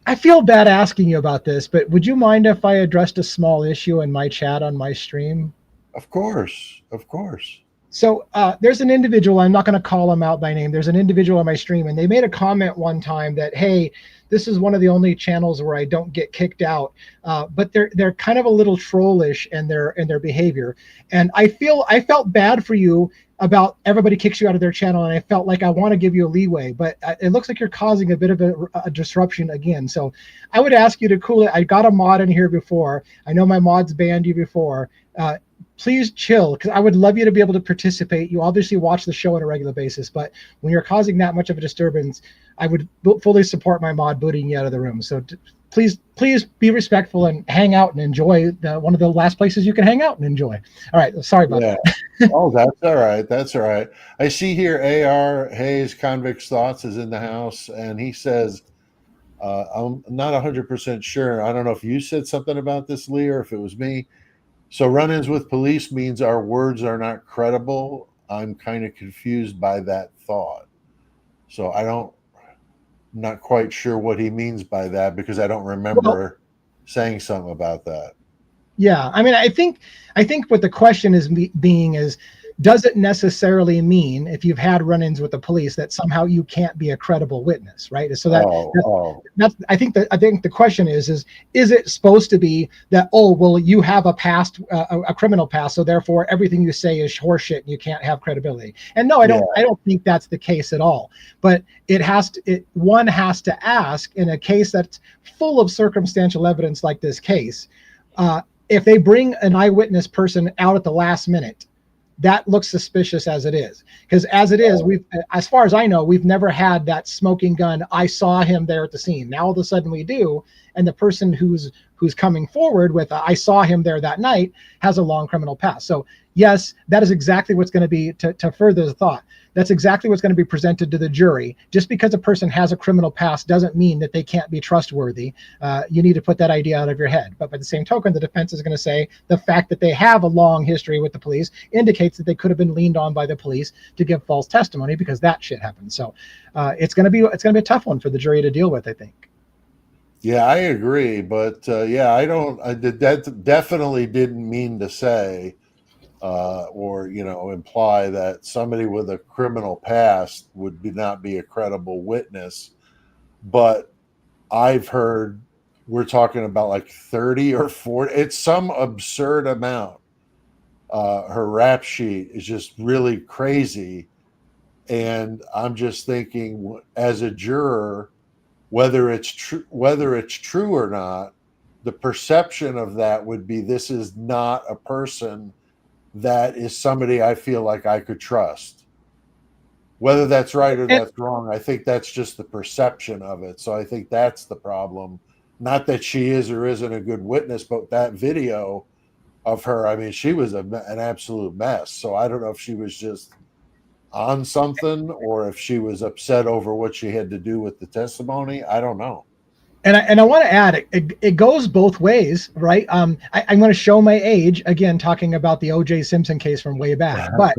I feel bad asking you about this, but would you mind if I addressed a small issue in my chat on my stream? Of course, of course. So there's an individual, I'm not going to call him out by name. There's an individual on my stream, and they made a comment one time that, hey, this is one of the only channels where I don't get kicked out. But they're kind of a little trollish in their behavior. And I felt bad for you about everybody kicks you out of their channel, and I felt like I want to give you a leeway, but it looks like you're causing a bit of a disruption again. So I would ask you to cool it. I got a mod in here before. I know my mods banned you before. Please chill, because I would love you to be able to participate. You obviously watch the show on a regular basis, but when you're causing that much of a disturbance, I would fully support my mod booting you out of the room. So please be respectful and hang out and enjoy one of the last places you can hang out and enjoy. All right, sorry about that. Oh, that's all right. That's all right. I see here AR Hayes, Convict's Thoughts, is in the house, and he says, I'm not 100% sure. I don't know if you said something about this, Lee, or if it was me. So run-ins with police means our words are not credible. I'm kind of confused by that thought. So I'm not quite sure what he means by that, because I don't remember saying something about that. Yeah, I mean, I think what the question is being is, does it necessarily mean, if you've had run-ins with the police, that somehow you can't be a credible witness, right? So that's I think the question is it supposed to be that, oh, well, you have a past, a criminal past, so therefore everything you say is horseshit and you can't have credibility? And no, I don't think that's the case at all. But one has to ask, in a case that's full of circumstantial evidence like this case, if they bring an eyewitness person out at the last minute, that looks suspicious as it is. Because as it is, as far as I know, we've never had that smoking gun, I saw him there at the scene. Now all of a sudden we do, and the person who's coming forward with I saw him there that night has a long criminal past. So yes, that is exactly what's going to be, to further the thought, that's exactly what's going to be presented to the jury. Just because a person has a criminal past doesn't mean that they can't be trustworthy. You need to put that idea out of your head. But by the same token, the defense is going to say the fact that they have a long history with the police indicates that they could have been leaned on by the police to give false testimony, because that shit happened. So it's going to be a tough one for the jury to deal with, I think. Yeah, I agree, but that definitely didn't mean to say or imply that somebody with a criminal past would not be a credible witness. But I've heard we're talking about like 30 or 40. It's some absurd amount. Her rap sheet is just really crazy, and I'm just thinking, as a juror, whether it's true or not, the perception of that would be, this is not a person that is somebody I feel like I could trust. Whether that's right or that's wrong, I think that's just the perception of it. So I think that's the problem. Not that she is or isn't a good witness, but that video of her, I mean, she was an absolute mess. So I don't know if she was just on something or if she was upset over what she had to do with the testimony. I don't know. And I want to add, it goes both ways, right? I'm going to show my age again, talking about the O.J. Simpson case from way back. But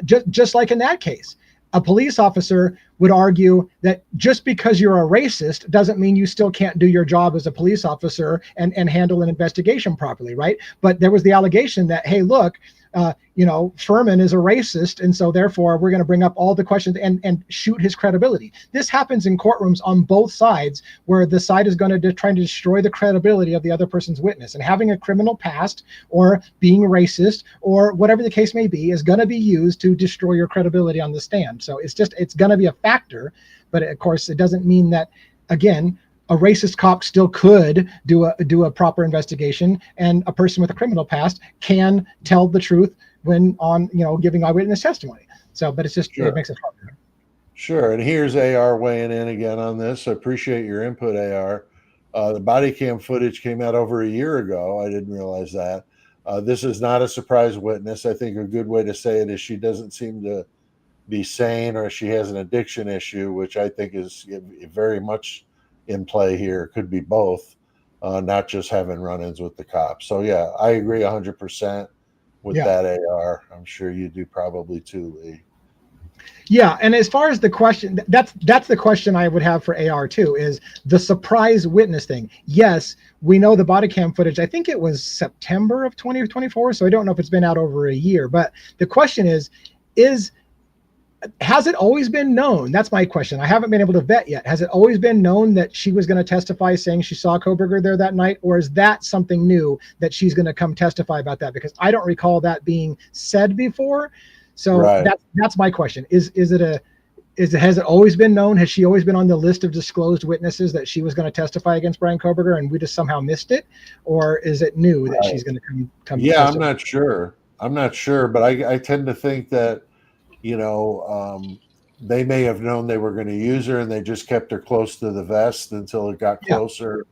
just like in that case, a police officer would argue that just because you're a racist doesn't mean you still can't do your job as a police officer and handle an investigation properly, right? But there was the allegation that, hey, look, Furman is a racist, and so therefore we're going to bring up all the questions and shoot his credibility. This happens in courtrooms on both sides, where the side is going to try to destroy the credibility of the other person's witness. And having a criminal past or being racist or whatever the case may be is going to be used to destroy your credibility on the stand. So it's going to be a factor, but of course it doesn't mean that, again, a racist cop still could do a proper investigation, and a person with a criminal past can tell the truth when on giving eyewitness testimony. So, but it's just It makes it harder. Sure. And here's AR weighing in again on this. I appreciate your input, AR. The body cam footage came out over a year ago. I didn't realize that. This is not a surprise witness. I think a good way to say it is she doesn't seem to be sane, or she has an addiction issue, which I think is very much in play here. Could be both, not just having run-ins with the cops. So yeah, I agree 100% with that, AR. I'm sure you do probably too, Lee. Yeah, and as far as the question, that's the question I would have for AR too, is the surprise witness thing. Yes, we know the body cam footage, I think it was September of 2024, so I don't know if it's been out over a year, but the question has it always been known? That's my question. I haven't been able to vet yet. Has it always been known that she was going to testify saying she saw Koberger there that night? Or is that something new that she's going to come testify about that? Because I don't recall that being said before. So that's my question. Has it always been known? Has she always been on the list of disclosed witnesses that she was going to testify against Brian Koberger and we just somehow missed it? Or is it new that she's going to come? Yeah, I'm not sure. But I tend to think that, they may have known they were going to use her, and they just kept her close to the vest until it got closer,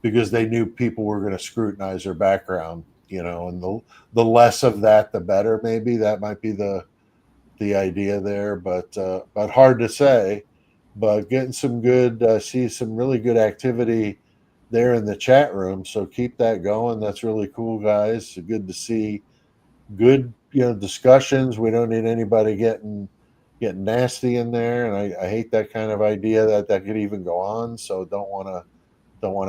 because they knew people were going to scrutinize her background, and the less of that, the better. Maybe that might be the idea there, but hard to say. But getting some good, see some really good activity there in the chat room. So keep that going. That's really cool, guys. Good to see good discussions. We don't need anybody getting nasty in there, and I hate that kind of idea that could even go on. So don't want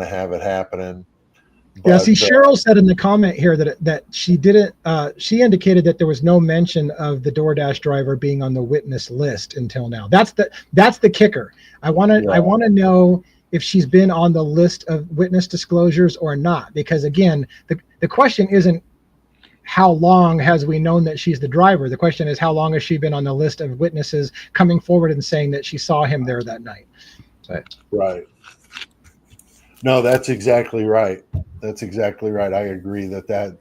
to have it happening. But, see, Cheryl said in the comment here that she didn't. She indicated that there was no mention of the DoorDash driver being on the witness list until now. That's the kicker. I want to know if she's been on the list of witness disclosures or not, because again, the question isn't how long has we known that she's the driver. The question is, how long has she been on the list of witnesses coming forward and saying that she saw him there that night? Right. No, that's exactly right. I agree that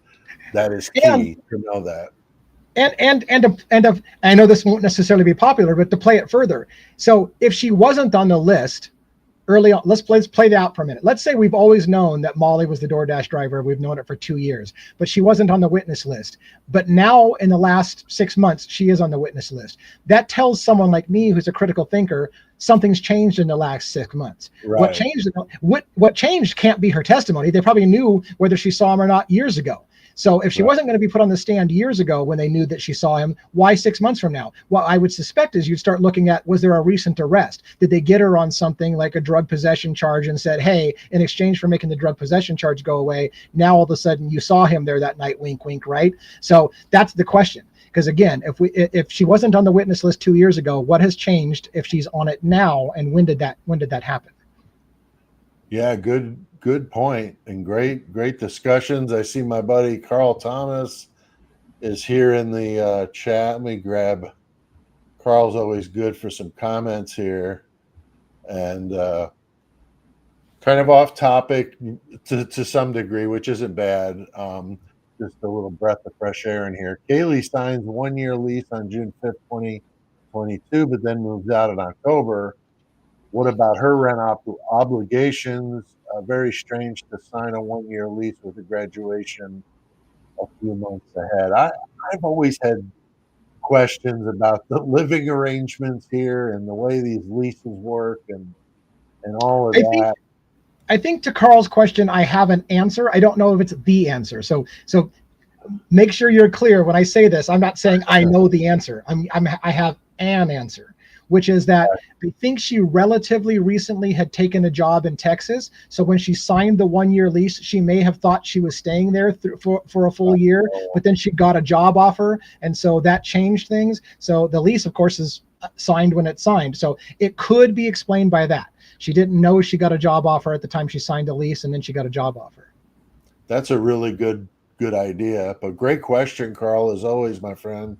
is key to know that. And I know this won't necessarily be popular, but to play it further. So if she wasn't on the list early on, let's play it out for a minute. Let's say we've always known that Molly was the DoorDash driver. We've known it for 2 years, but she wasn't on the witness list. But now in the last 6 months, she is on the witness list. That tells someone like me, who's a critical thinker, something's changed in the last 6 months. Right. What changed can't be her testimony. They probably knew whether she saw him or not years ago. So if she wasn't going to be put on the stand years ago when they knew that she saw him, why 6 months from now? What I would suspect is you'd start looking at, was there a recent arrest? Did they get her on something like a drug possession charge and said, hey, in exchange for making the drug possession charge go away, now all of a sudden you saw him there that night, wink, wink, right? So that's the question. Because again, if she wasn't on the witness list 2 years ago, what has changed if she's on it now, and when did that happen? Yeah, good point, and great discussions. I see my buddy Carl Thomas is here in the chat. Let me grab. Carl's always good for some comments here, and kind of off topic to some degree, which isn't bad. Just a little breath of fresh air in here. Kaylee signs 1 year lease on June 5th, 2022, but then moves out in October. What about her rent obligations? Very strange to sign a 1 year lease with a graduation a few months ahead. I've always had questions about the living arrangements here and the way these leases work and all of that. I think to Carl's question, I have an answer. I don't know if it's the answer. So make sure you're clear when I say this. I'm not saying I know the answer. I have an answer. which is that they think she relatively recently had taken a job in Texas. So when she signed the 1-year lease, she may have thought she was staying there for a full year, but then she got a job offer. And so that changed things. So the lease, of course, is signed when it's signed. So it could be explained by that. She didn't know she got a job offer at the time she signed the lease, and then she got a job offer. That's a really good idea. But great question, Carl, as always, my friend.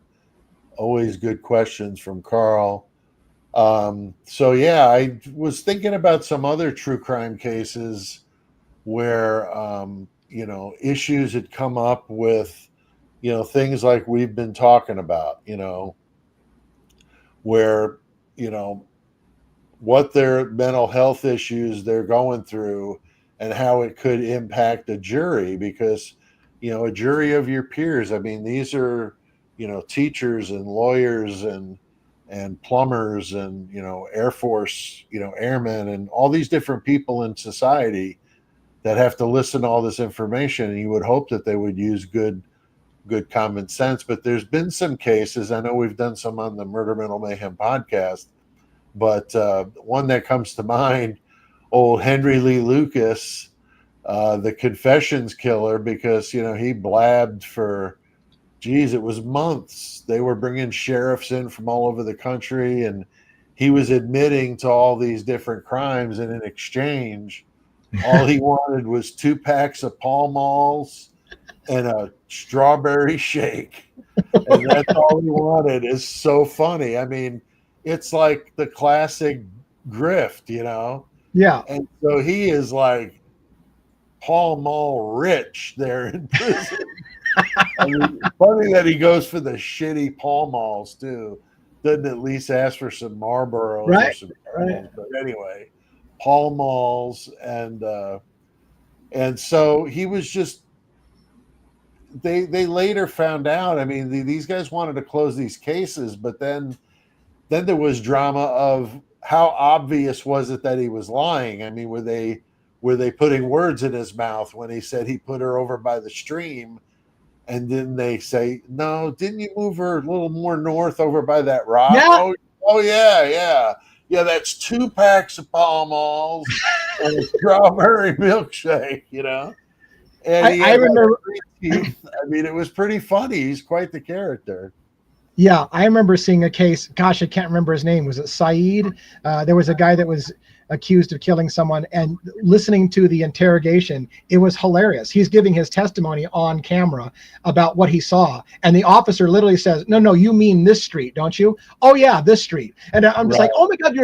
Always good questions from Carl. So yeah, I was thinking about some other true crime cases where issues had come up with things like we've been talking about, where what their mental health issues they're going through and how it could impact a jury, because a jury of your peers, I mean, these are teachers and lawyers and plumbers and Air Force airmen and all these different people in society that have to listen to all this information, and you would hope that they would use good common sense. But there's been some cases, I know we've done some on the Murder Mental Mayhem podcast, but one that comes to mind, old Henry Lee Lucas, the Confessions killer, because he blabbed for it was months. They were bringing sheriffs in from all over the country, and he was admitting to all these different crimes, and in exchange all he wanted was 2 packs of Pall Malls and a strawberry shake, and that's all he wanted. Is so funny. I mean, it's like the classic grift, Yeah. And so he is like Pall Mall rich there in prison. I mean, funny that he goes for the shitty Pall Malls too. Doesn't at least ask for some Marlboros Right. or some. But anyway, Pall Malls, and so he was just. They later found out. I mean, these guys wanted to close these cases, but then there was drama of how obvious was it that he was lying. I mean, were they putting words in his mouth when he said he put her over by the stream? And then they say, no, didn't you move her a little more north over by that rock? Yeah. Oh yeah. Yeah, that's 2 packs of Pall Malls and a strawberry milkshake, And I remember. I mean, it was pretty funny. He's quite the character. Yeah, I remember seeing a case. Gosh, I can't remember his name. Was it Saeed? There was a guy that was accused of killing someone, and listening to the interrogation, it was hilarious. He's giving his testimony on camera about what he saw, and the officer literally says, no, you mean this street, don't you? Oh yeah, this street. And I'm just like, oh my God,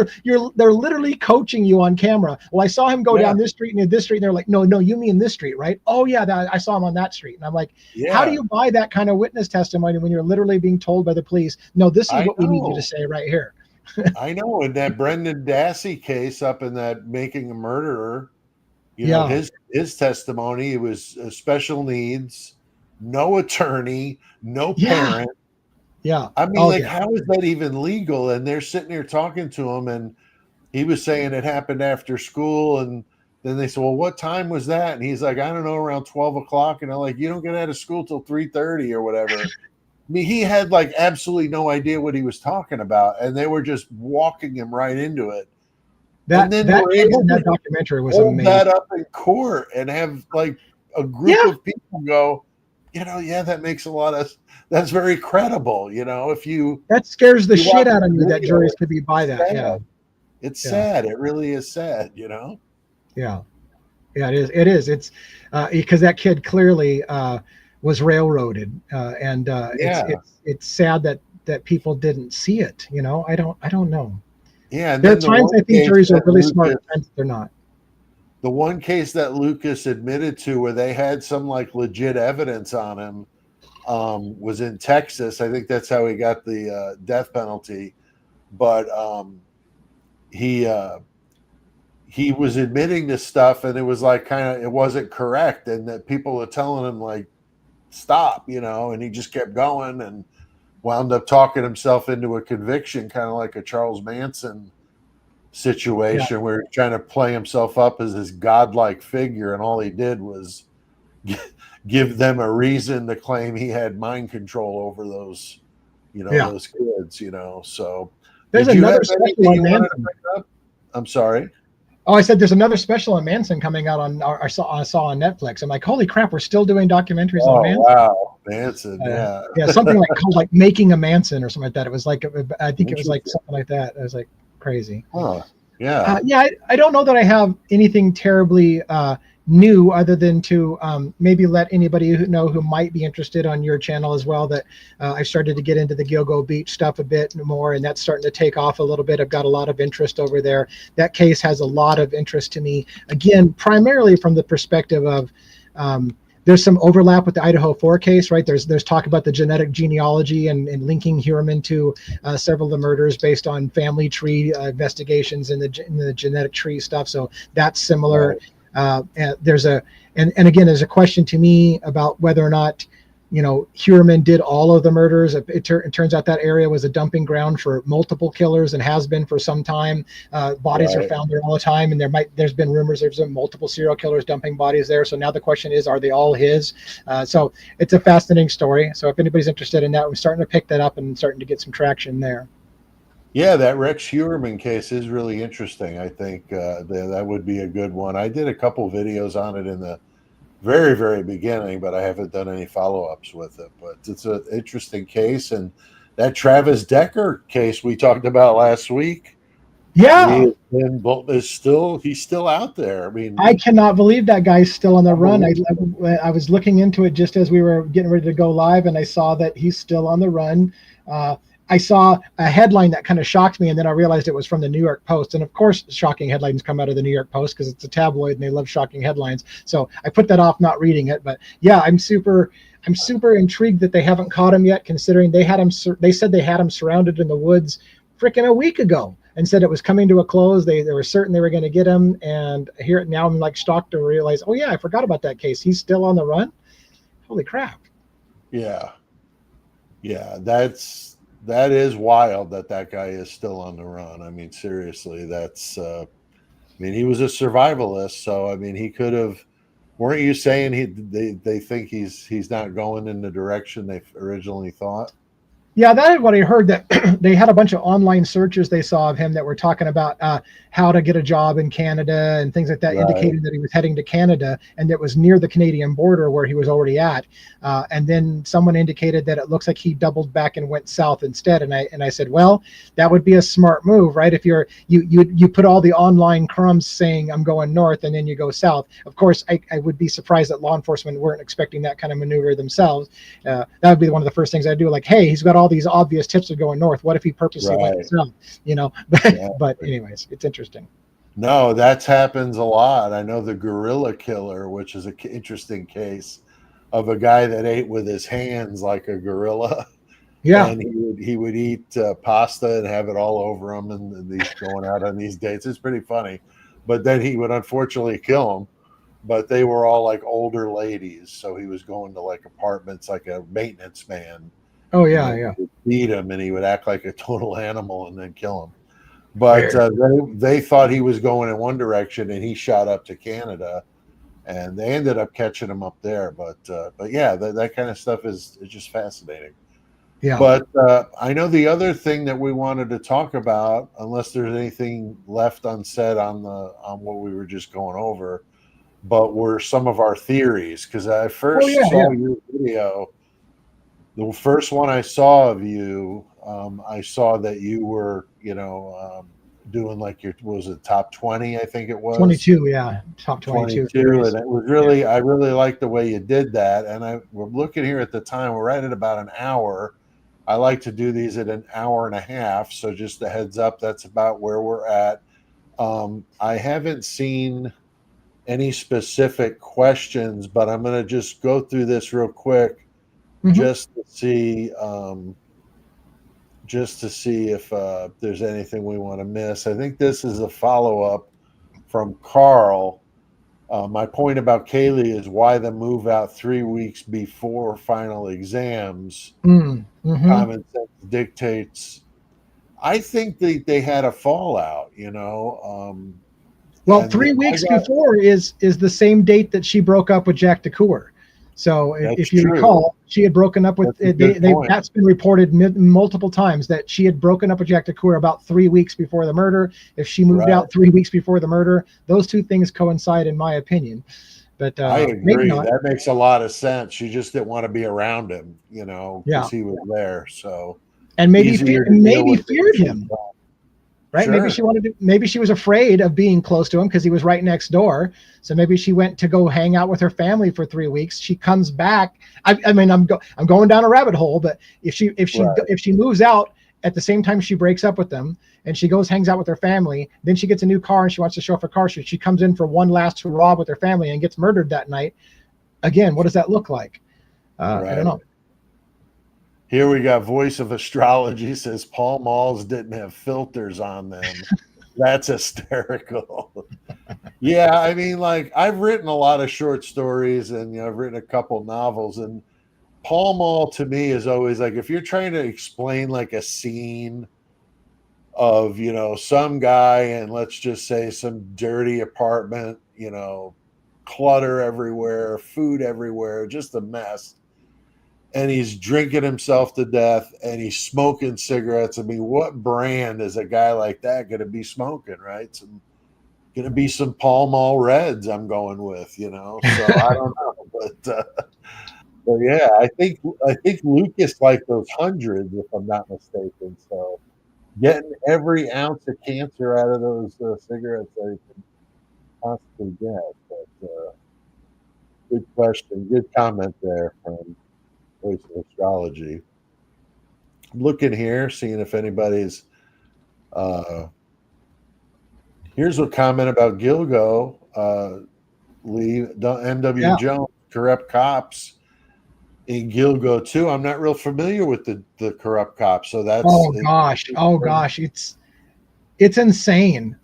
they're literally coaching you on camera. Well, I saw him go down this street and this street, and they're like, no, you mean this street, right? Oh yeah, I saw him on that street. And I'm like, how do you buy that kind of witness testimony when you're literally being told by the police, no, this is what we need you to say right here? I know. In that Brendan Dassey case up in that Making a Murderer, his testimony, it was special needs, no attorney, no parent. Yeah. I mean, how is that even legal? And they're sitting here talking to him, and he was saying it happened after school. And then they said, well, what time was that? And he's like, I don't know, around 12 o'clock. And I'm like, you don't get out of school till 3:30 or whatever. I mean, he had like absolutely no idea what he was talking about, and they were just walking him right into it. That documentary was amazing. That up in court and have like a group of people go, that makes that's very credible. That scares the shit out of me that juries could be by that. Yeah, it's sad. It really is sad. Yeah, it is. It's because that kid clearly was railroaded, and it's sad that people didn't see it. I don't know. Yeah, there are times I think juries are really smart, times they're not. The one case that Lucas admitted to where they had some like legit evidence on him was in Texas. I think that's how he got the death penalty. But he was admitting to stuff, and it was like it wasn't correct, and that people were telling him like, stop, and he just kept going and wound up talking himself into a conviction, kind of like a Charles Manson situation where he's trying to play himself up as this godlike figure, and all he did was give them a reason to claim he had mind control over those those kids. So There's Did you another have special anything on you wanted to Manson. bring up? I'm sorry. Oh, I said there's another special on Manson coming out on. I saw on Netflix. I'm like, holy crap, we're still doing documentaries on Oh Manson. wow, Manson, Yeah, something like called like Making a Manson or something like that. It was like I think it was like Interesting. something like that. It was like crazy. Huh. Yeah. Yeah, I don't know that I have anything terribly new other than to maybe let anybody know who might be interested on your channel as well that I started to get into the Gilgo Beach stuff a bit more, and that's starting to take off a little bit. I've got a lot of interest over there. That case has a lot of interest to me, again, primarily from the perspective of there's some overlap with the Idaho 4 case, right? There's talk about the genetic genealogy and linking Heuermann to several of the murders based on family tree investigations in the genetic tree stuff. So that's similar. Right. And again, there's a question to me about whether or not, Heuermann did all of the murders. It turns out that area was a dumping ground for multiple killers and has been for some time. Bodies are Right. found there all the time, and there's been rumors there's been multiple serial killers dumping bodies there. So now the question is, are they all his? So it's a fascinating story. So if anybody's interested in that, we're starting to pick that up and starting to get some traction there. Yeah, that Rex Heuermann case is really interesting. I think that would be a good one. I did a couple videos on it in the very, very beginning, but I haven't done any follow-ups with it. But it's an interesting case. And that Travis Decker case we talked about last week, Yeah. he's still out there. I mean, I cannot believe that guy's still on the run. I was looking into it just as we were getting ready to go live, and I saw that he's still on the run. I saw a headline that kind of shocked me, and then I realized it was from the New York Post. And of course, shocking headlines come out of the New York Post because it's a tabloid and they love shocking headlines. So I put that off not reading it. But yeah, I'm super intrigued that they haven't caught him yet, considering they said they had him surrounded in the woods freaking a week ago and said it was coming to a close. They were certain they were going to get him. And here now I'm like shocked to realize, oh yeah, I forgot about that case. He's still on the run. Holy crap. yeah, that is wild that guy is still on the run. I mean, seriously, he was a survivalist, so I mean, he could have. Weren't you saying they think he's not going in the direction they originally thought? Yeah, that is what I heard, that they had a bunch of online searches they saw of him that were talking about how to get a job in Canada and things like that, Right. indicating that he was heading to Canada and that was near the Canadian border where he was already at. And then someone indicated that it looks like he doubled back and went south instead. And I said, well, that would be a smart move, right? If you put all the online crumbs saying I'm going north and then you go south. Of course, I would be surprised that law enforcement weren't expecting that kind of maneuver themselves. That would be one of the first things I'd do. Like, hey, he's got all these obvious tips of going north. What if he purposely went south? But anyways, it's interesting. No, that happens a lot. I know the gorilla killer, which is an interesting case of a guy that ate with his hands like a gorilla. Yeah. And he would eat pasta and have it all over him, and he's going out on these dates. It's pretty funny. But then he would unfortunately kill them. But they were all like older ladies, so he was going to like apartments like a maintenance man. Oh yeah, yeah. He would beat him, and he would act like a total animal and then kill him. But they thought he was going in one direction, and he shot up to Canada, and they ended up catching him up there. But yeah, that kind of stuff is just fascinating. Yeah. But I know the other thing that we wanted to talk about, unless there's anything left unsaid on what we were just going over, but were some of our theories. Because I first saw your video. The first one I saw of you, I saw that you were, doing like was it top 20? I think it was 22. Yeah, top 22. 22, and it was really, I really liked the way you did that. And we're looking here at the time, we're right at about an hour. I like to do these at an hour and a half, so just a heads up, that's about where we're at. I haven't seen any specific questions, but I'm going to just go through this real quick. Just to see if there's anything we want to miss. I think this is a follow-up from Carl. My point about Kaylee is why the move out 3 weeks before final exams. Common sense dictates. I think they had a fallout, Well, 3 weeks before is the same date that she broke up with Jack DeCoeur. So That's if you true. recall, she had broken up with that's been reported multiple times that she had broken up with Jack DeCoeur about 3 weeks before the murder. If she moved out 3 weeks before the murder, those two things coincide, in my opinion. But I maybe agree. not. That makes a lot of sense. She just didn't want to be around him, because Yeah. he was there. So And maybe easier to maybe deal with feared than him. she thought. Right? Sure. Maybe she was afraid of being close to him because he was right next door. So maybe she went to go hang out with her family for 3 weeks. She comes back. I mean, I'm going down a rabbit hole, but if she moves out at the same time she breaks up with them and she goes hangs out with her family, then she gets a new car and she wants to show off her car. She comes in for one last hurrah with her family and gets murdered that night. Again, what does that look like? I don't know. Here we got Voice of Astrology says Pall Malls didn't have filters on them. That's hysterical. Yeah, I mean, like I've written a lot of short stories and I've written a couple novels, and Pall Mall to me is always like if you're trying to explain like a scene of some guy and let's just say some dirty apartment, clutter everywhere, food everywhere, just a mess. And he's drinking himself to death and he's smoking cigarettes. I mean, what brand is a guy like that going to be smoking, right? Going to be some Pall Mall Reds I'm going with, so I don't know. But yeah, I think Lucas liked those hundreds, if I'm not mistaken. So getting every ounce of cancer out of those cigarettes that he can possibly get. But good question. Good comment there from Voice of Astrology. I'm looking here, seeing if anybody's. Here's a comment about Gilgo. Lee M.W. Jones, corrupt cops in Gilgo too. I'm not real familiar with the corrupt cops, so that's. Oh gosh, it's insane.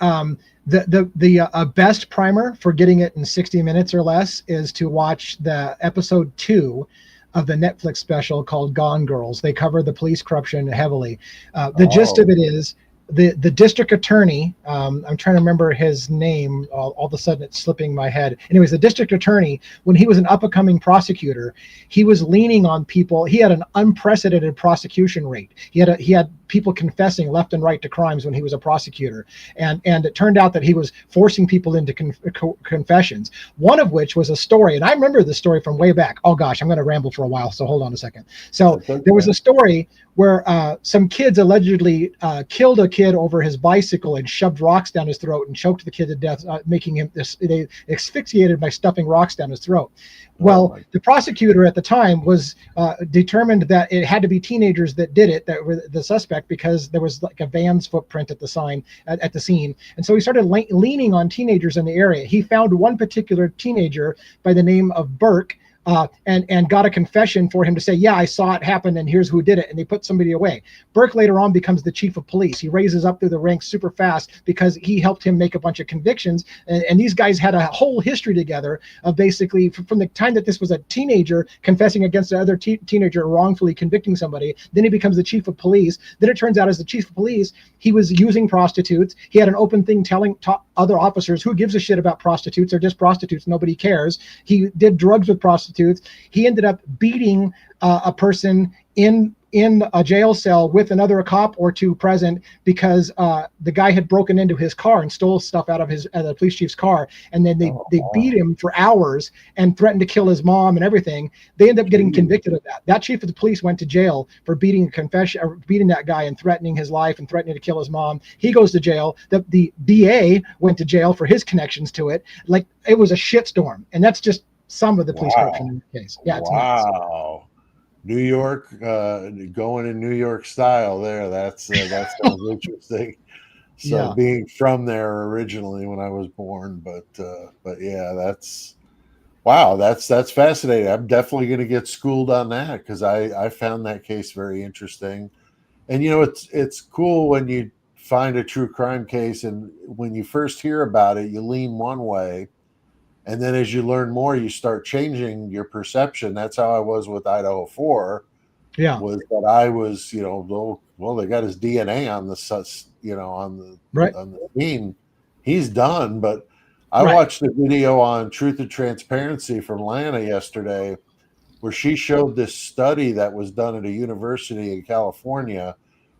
The best primer for getting it in 60 minutes or less is to watch the episode 2 of the Netflix special called Gone Girls. They cover the police corruption heavily. The gist of it is the district attorney, I'm trying to remember his name, all of a sudden it's slipping my head. Anyways, the district attorney, when he was an up-and-coming prosecutor, he was leaning on people. He had an unprecedented prosecution rate. He had people confessing left and right to crimes when he was a prosecutor. And it turned out that he was forcing people into confessions, one of which was a story. And I remember the story from way back. Oh gosh, I'm going to ramble for a while, so hold on a second. So there was a story where some kids allegedly killed a kid over his bicycle and shoved rocks down his throat and choked the kid to death, making him they asphyxiated by stuffing rocks down his throat. Well, the prosecutor at the time was determined that it had to be teenagers that did it, that were the suspect, because there was like a van's footprint at the scene. And so he started leaning on teenagers in the area. He found one particular teenager by the name of Burke, and got a confession for him to say, yeah, I saw it happen and here's who did it. And they put somebody away. Burke later on becomes the chief of police. He raises up through the ranks super fast because he helped him make a bunch of convictions. And these guys had a whole history together of basically from the time that this was a teenager confessing against another teenager, wrongfully convicting somebody. Then he becomes the chief of police. Then it turns out as the chief of police, he was using prostitutes. He had an open thing telling other officers, who gives a shit about prostitutes? They're just prostitutes. Nobody cares. He did drugs with prostitutes. He ended up beating a person in a jail cell with another cop or two present because the guy had broken into his car and stole stuff out of the police chief's car. And then they beat him for hours and threatened to kill his mom and everything. They ended up getting convicted of that. That chief of the police went to jail for beating that guy and threatening his life and threatening to kill his mom. He goes to jail. The DA went to jail for his connections to it. Like, it was a shitstorm. And that's just some of the police corruption in the case. Yeah, it's nuts. New York, going in New York style there. That sounds interesting. So being from there originally when I was born, but yeah, that's fascinating. I'm definitely going to get schooled on that because I found that case very interesting. And it's cool when you find a true crime case, and when you first hear about it, you lean one way. And then as you learn more, you start changing your perception. That's how I was with Idaho 4. Yeah. Was that I was, well, they got his DNA on the scene. He's done. But I watched the video on Truth and Transparency from Lana yesterday, where she showed this study that was done at a university in California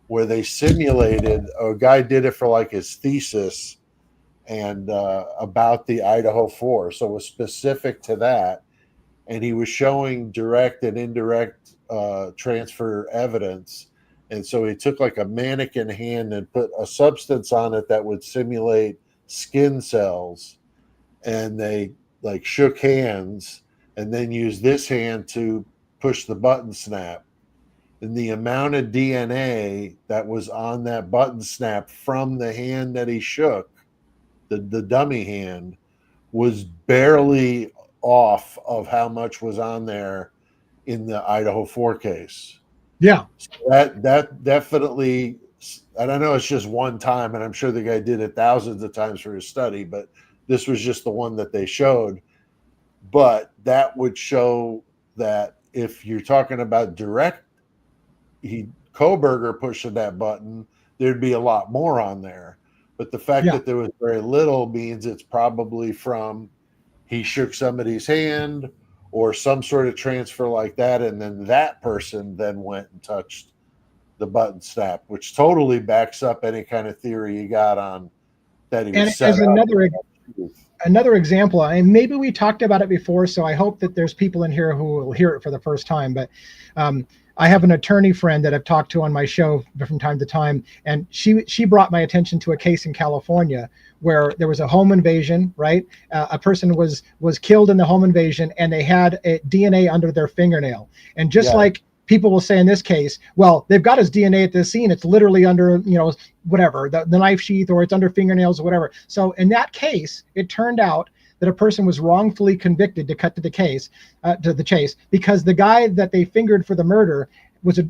where they simulated, a guy did it for like his thesis and about the Idaho 4. So it was specific to that. And he was showing direct and indirect transfer evidence. And so he took like a mannequin hand and put a substance on it that would simulate skin cells. And they like shook hands and then used this hand to push the button snap. And the amount of DNA that was on that button snap from the hand that he shook, the dummy hand, was barely off of how much was on there in the Idaho 4 case. Yeah. So that definitely, and I know it's just one time, and I'm sure the guy did it thousands of times for his study, but this was just the one that they showed. But that would show that if you're talking about direct, Kohberger pushing that button, there'd be a lot more on there. But the fact that there was very little means it's probably from he shook somebody's hand or some sort of transfer like that, and then that person then went and touched the button snap, which totally backs up any kind of theory you got on that he was and set as up. Another example, and maybe we talked about it before, so I hope that there's people in here who will hear it for the first time, but I have an attorney friend that I've talked to on my show from time to time, and she brought my attention to a case in California where there was a home invasion, right? A person was killed in the home invasion, and they had a DNA under their fingernail. And just like people will say in this case, well, they've got his DNA at this scene. It's literally under, whatever, the knife sheath, or it's under fingernails or whatever. So in that case, it turned out that a person was wrongfully convicted, to cut to the chase, because the guy that they fingered for the murder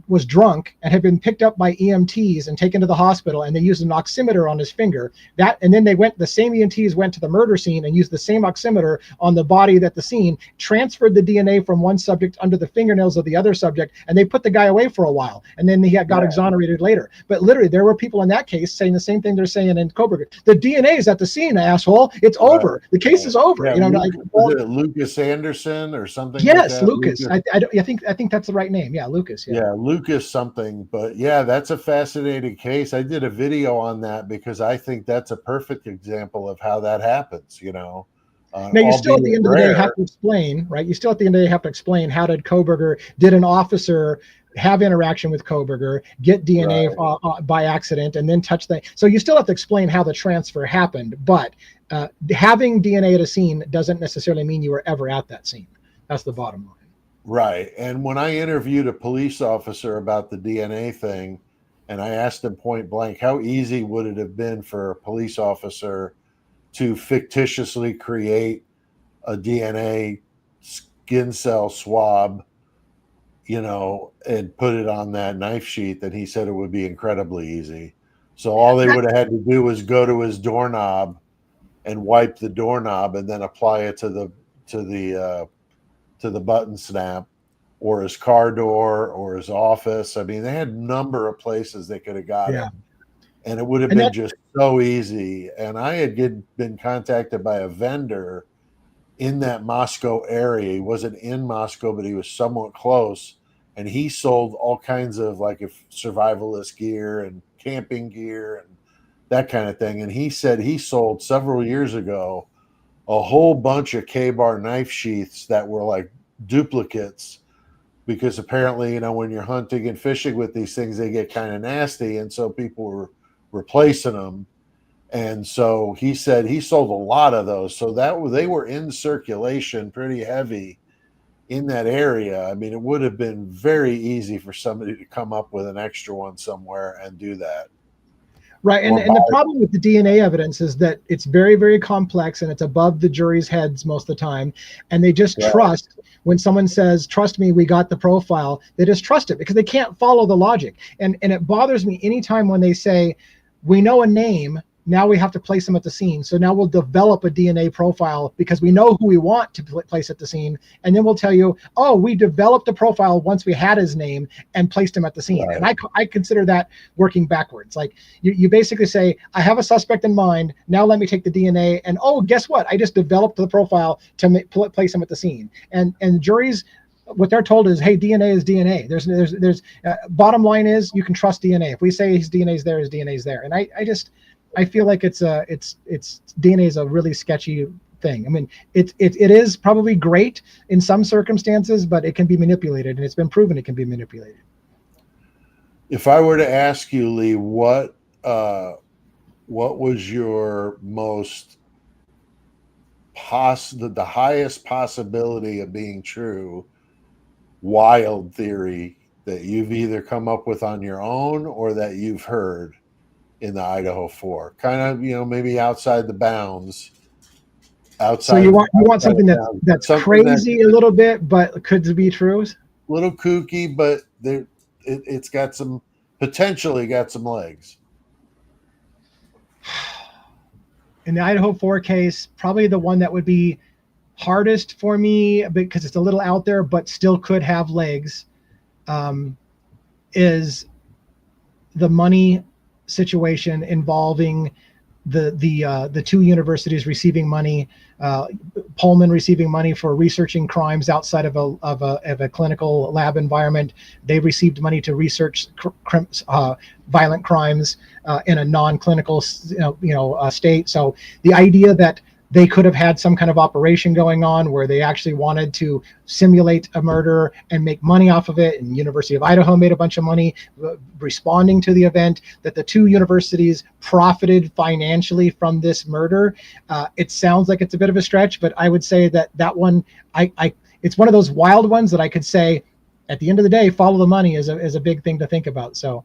was drunk and had been picked up by EMTs and taken to the hospital, and they used an oximeter on his finger. And then the same EMTs went to the murder scene and used the same oximeter on the body at the scene, transferred the DNA from one subject under the fingernails of the other subject, and they put the guy away for a while, and then he got exonerated later. But literally, there were people in that case saying the same thing they're saying in Kohberger. The DNA is at the scene, asshole. It's over. The case is over. Yeah, was it Lucas Anderson or something? Yes, like that? Lucas. I think that's the right name. Yeah, Lucas. Yeah, Lucas something. But yeah, that's a fascinating case. I did a video on that because I think that's a perfect example of how that happens, Now, you still at the end of the day have to explain, right? You still at the end of the day have to explain, how did an officer have interaction with Kohberger, get DNA by accident, and then touch that. So you still have to explain how the transfer happened. But having DNA at a scene doesn't necessarily mean you were ever at that scene. That's the bottom line. Right. And when I interviewed a police officer about the DNA thing, and I asked him point blank, how easy would it have been for a police officer to fictitiously create a DNA skin cell swab, and put it on that knife sheath? And he said it would be incredibly easy. So all they would have had to do was go to his doorknob and wipe the doorknob and then apply it to the button snap, or his car door, or his office. I mean, they had a number of places they could have got it, and it would have been just so easy. And I had been contacted by a vendor in that Moscow area. He wasn't in Moscow, but he was somewhat close, and he sold all kinds of survivalist gear and camping gear and that kind of thing. And he said he sold several years ago a whole bunch of K-bar knife sheaths that were like duplicates, because apparently, when you're hunting and fishing with these things, they get kind of nasty. And so people were replacing them. And so he said he sold a lot of those. So they were in circulation pretty heavy in that area. I mean, it would have been very easy for somebody to come up with an extra one somewhere and do that. Right. And the problem with the DNA evidence is that it's very, very complex, and it's above the jury's heads most of the time. And they just trust when someone says, trust me, we got the profile. They just trust it because they can't follow the logic. And it bothers me anytime when they say, we know a name, now we have to place them at the scene. So now we'll develop a DNA profile because we know who we want to place at the scene. And then we'll tell you, oh, we developed a profile once we had his name and placed him at the scene. Right. And I consider that working backwards. Like you basically say, I have a suspect in mind. Now let me take the DNA. And oh, guess what? I just developed the profile to place him at the scene. And juries what they're told is, hey, DNA is DNA. There's bottom line is you can trust DNA. If we say his DNA is there, his DNA is there. And I feel like it's DNA is a really sketchy thing. I mean, it is probably great in some circumstances, but it can be manipulated, and it's been proven it can be manipulated. If I were to ask you, Lee, what was your most the highest possibility of being true wild theory that you've either come up with on your own or that you've heard in the Idaho 4? Kind of, maybe outside the bounds. So you want something that's crazy a little bit, but could be true? A little kooky, but it's got some potentially got some legs. In the Idaho 4 case, probably the one that would be hardest for me because it's a little out there, but still could have legs, is the money situation involving the two universities receiving money, Pullman receiving money for researching crimes outside of a clinical lab environment. They received money to research violent crimes in a non-clinical state. So the idea that they could have had some kind of operation going on where they actually wanted to simulate a murder and make money off of it. And University of Idaho made a bunch of money responding to the event, that the two universities profited financially from this murder. It sounds like it's a bit of a stretch, but I would say that one, it's one of those wild ones that I could say at the end of the day, follow the money is a big thing to think about. So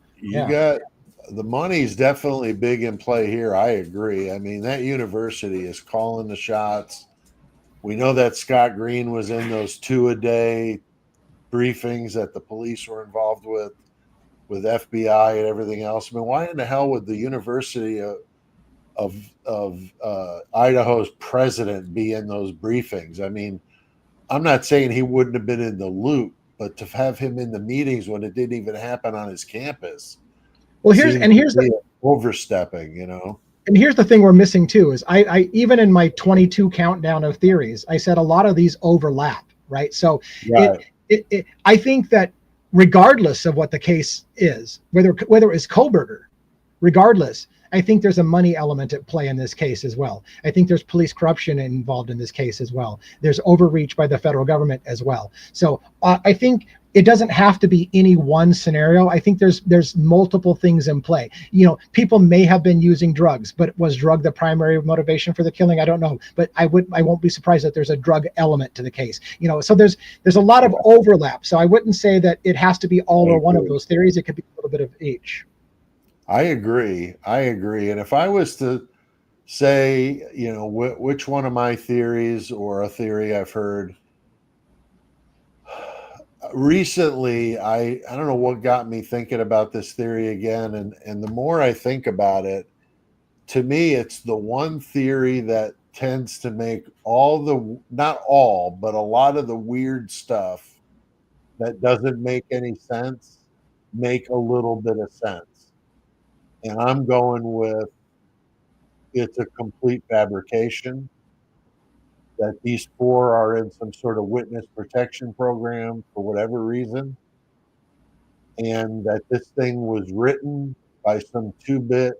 the money's definitely big in play here. I agree. I mean, that university is calling the shots. We know that Scott Green was in those 2-a-day briefings that the police were involved with FBI and everything else. I mean, why in the hell would the University of Idaho's president be in those briefings? I mean, I'm not saying he wouldn't have been in the loop, but to have him in the meetings when it didn't even happen on his campus. Well, here's the overstepping, And here's the thing we're missing too is I even in my 22 countdown of theories, I said a lot of these overlap, right? So right. I think that regardless of what the case is, whether it is Koberger, regardless, I think there's a money element at play in this case as well. I think there's police corruption involved in this case as well. There's overreach by the federal government as well. So I think it doesn't have to be any one scenario. I think there's multiple things in play. People may have been using drugs, but was drug the primary motivation for the killing? I don't know, but I won't be surprised that there's a drug element to the case. So there's a lot of overlap. So I wouldn't say that it has to be all or one of those theories. It could be a little bit of each. I agree. And if I was to say, which one of my theories or a theory I've heard recently, I don't know what got me thinking about this theory again. And the more I think about it, to me, it's the one theory that tends to make not all, but a lot of the weird stuff that doesn't make any sense, make a little bit of sense. And I'm going with it's a complete fabrication, that these 4 are in some sort of witness protection program for whatever reason, and that this thing was written by some 2-bit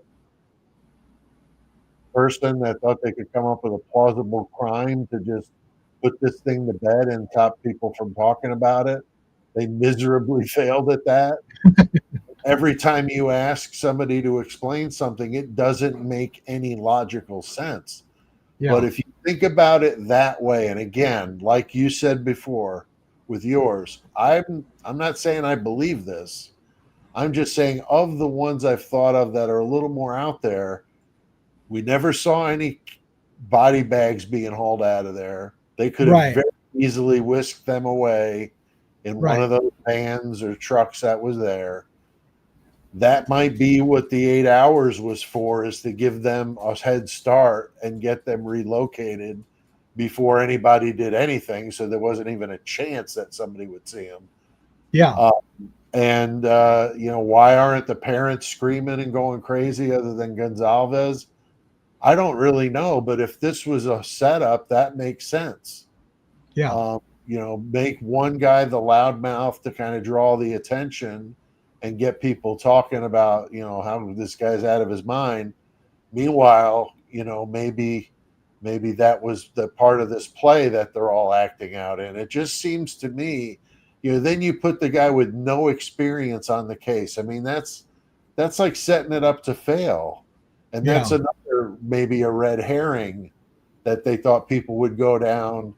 person that thought they could come up with a plausible crime to just put this thing to bed and stop people from talking about it. They miserably failed at that. Every time you ask somebody to explain something, it doesn't make any logical sense. Yeah. But if you think about it that way, and again, like you said before with yours, I'm not saying I believe this. I'm just saying of the ones I've thought of that are a little more out there, we never saw any body bags being hauled out of there. They could have very easily whisked them away in one of those vans or trucks that was there. That might be what the 8 hours was for, is to give them a head start and get them relocated before anybody did anything. So there wasn't even a chance that somebody would see them. Yeah. Why aren't the parents screaming and going crazy other than Gonzalez? I don't really know, but if this was a setup, that makes sense. Yeah. make one guy the loudmouth to kind of draw the attention and get people talking about, how this guy's out of his mind. Meanwhile, maybe that was the part of this play that they're all acting out in. It just seems to me, then you put the guy with no experience on the case. I mean, that's like setting it up to fail. And that's another, maybe a red herring that they thought people would go down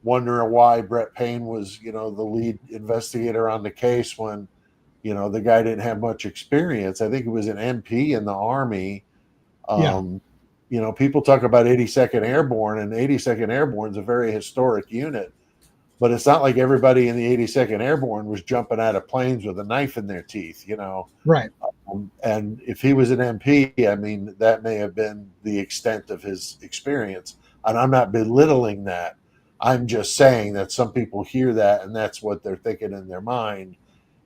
wondering why Brett Payne was, the lead investigator on the case when, the guy didn't have much experience. I think he was an MP in the Army. People talk about 82nd Airborne, and 82nd Airborne is a very historic unit, but it's not like everybody in the 82nd Airborne was jumping out of planes with a knife in their teeth, Right. And if he was an MP, I mean, that may have been the extent of his experience. And I'm not belittling that. I'm just saying that some people hear that and that's what they're thinking in their mind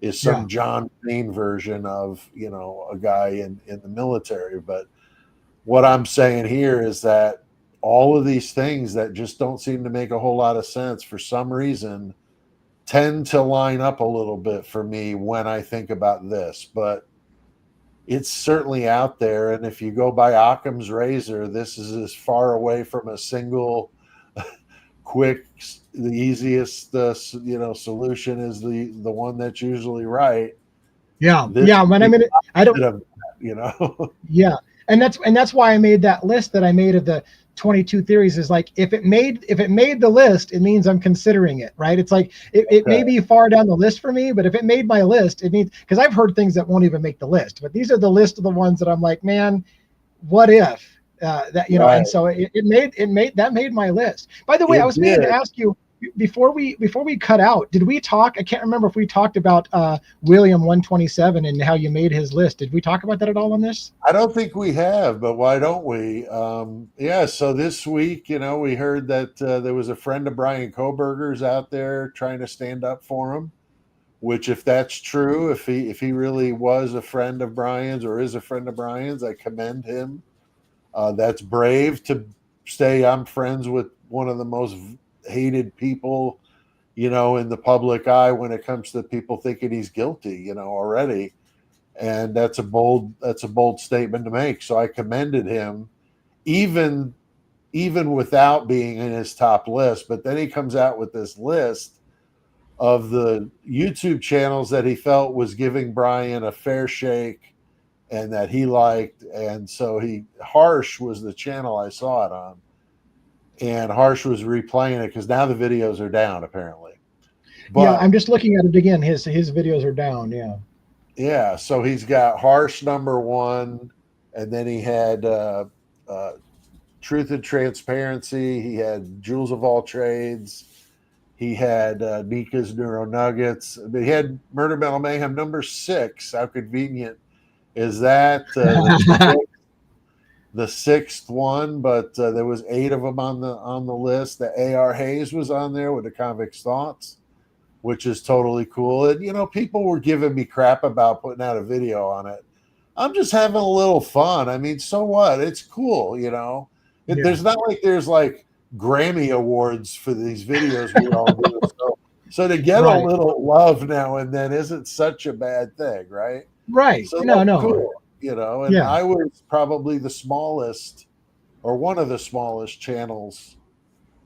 is some John Wayne version of, a guy in the military. But what I'm saying here is that all of these things that just don't seem to make a whole lot of sense for some reason tend to line up a little bit for me when I think about this. But it's certainly out there. And if you go by Occam's razor, this is as far away from a single quick, the easiest, solution is the one that's usually right. Yeah. When I'm in it, I don't, Yeah. And that's why I made that list that I made of the 22 theories is like, if it made the list, it means I'm considering it, right? It's like, it may be far down the list for me, but if it made my list, it means, because I've heard things that won't even make the list, but these are the list of the ones that I'm like, man, what if and so it made my list. By the way, I was meaning to ask you before we cut out, did we talk? I can't remember if we talked about William 127 and how you made his list. Did we talk about that at all on this? I don't think we have, but why don't we? So this week, we heard that there was a friend of Brian Koberger's out there trying to stand up for him, which if that's true, if he really was a friend of Brian's or is a friend of Brian's, I commend him. That's brave to say I'm friends with one of the most hated people, in the public eye when it comes to people thinking he's guilty, already. And that's a bold statement to make. So I commended him, even without being in his top list. But then he comes out with this list of the YouTube channels that he felt was giving Brian a fair shake and that he liked. And so Harsh was the channel I saw it on. And Harsh was replaying it because now the videos are down, apparently. But, I'm just looking at it again. His videos are down, Yeah, so he's got Harsh #1, and then he had Truth and Transparency. He had Jewels of All Trades. He had Nika's Neuro Nuggets. But he had Murder Metal Mayhem #6. How convenient is that? The sixth one, but there was 8 of them on the list. The A.R. Hayes was on there with the Convict's Thoughts, which is totally cool. And, people were giving me crap about putting out a video on it. I'm just having a little fun. I mean, so what? It's cool, There's not like there's like Grammy Awards for these videos we all do. So to get a little love now and then isn't such a bad thing, right? Right. So no. Cool. I was probably the smallest or one of the smallest channels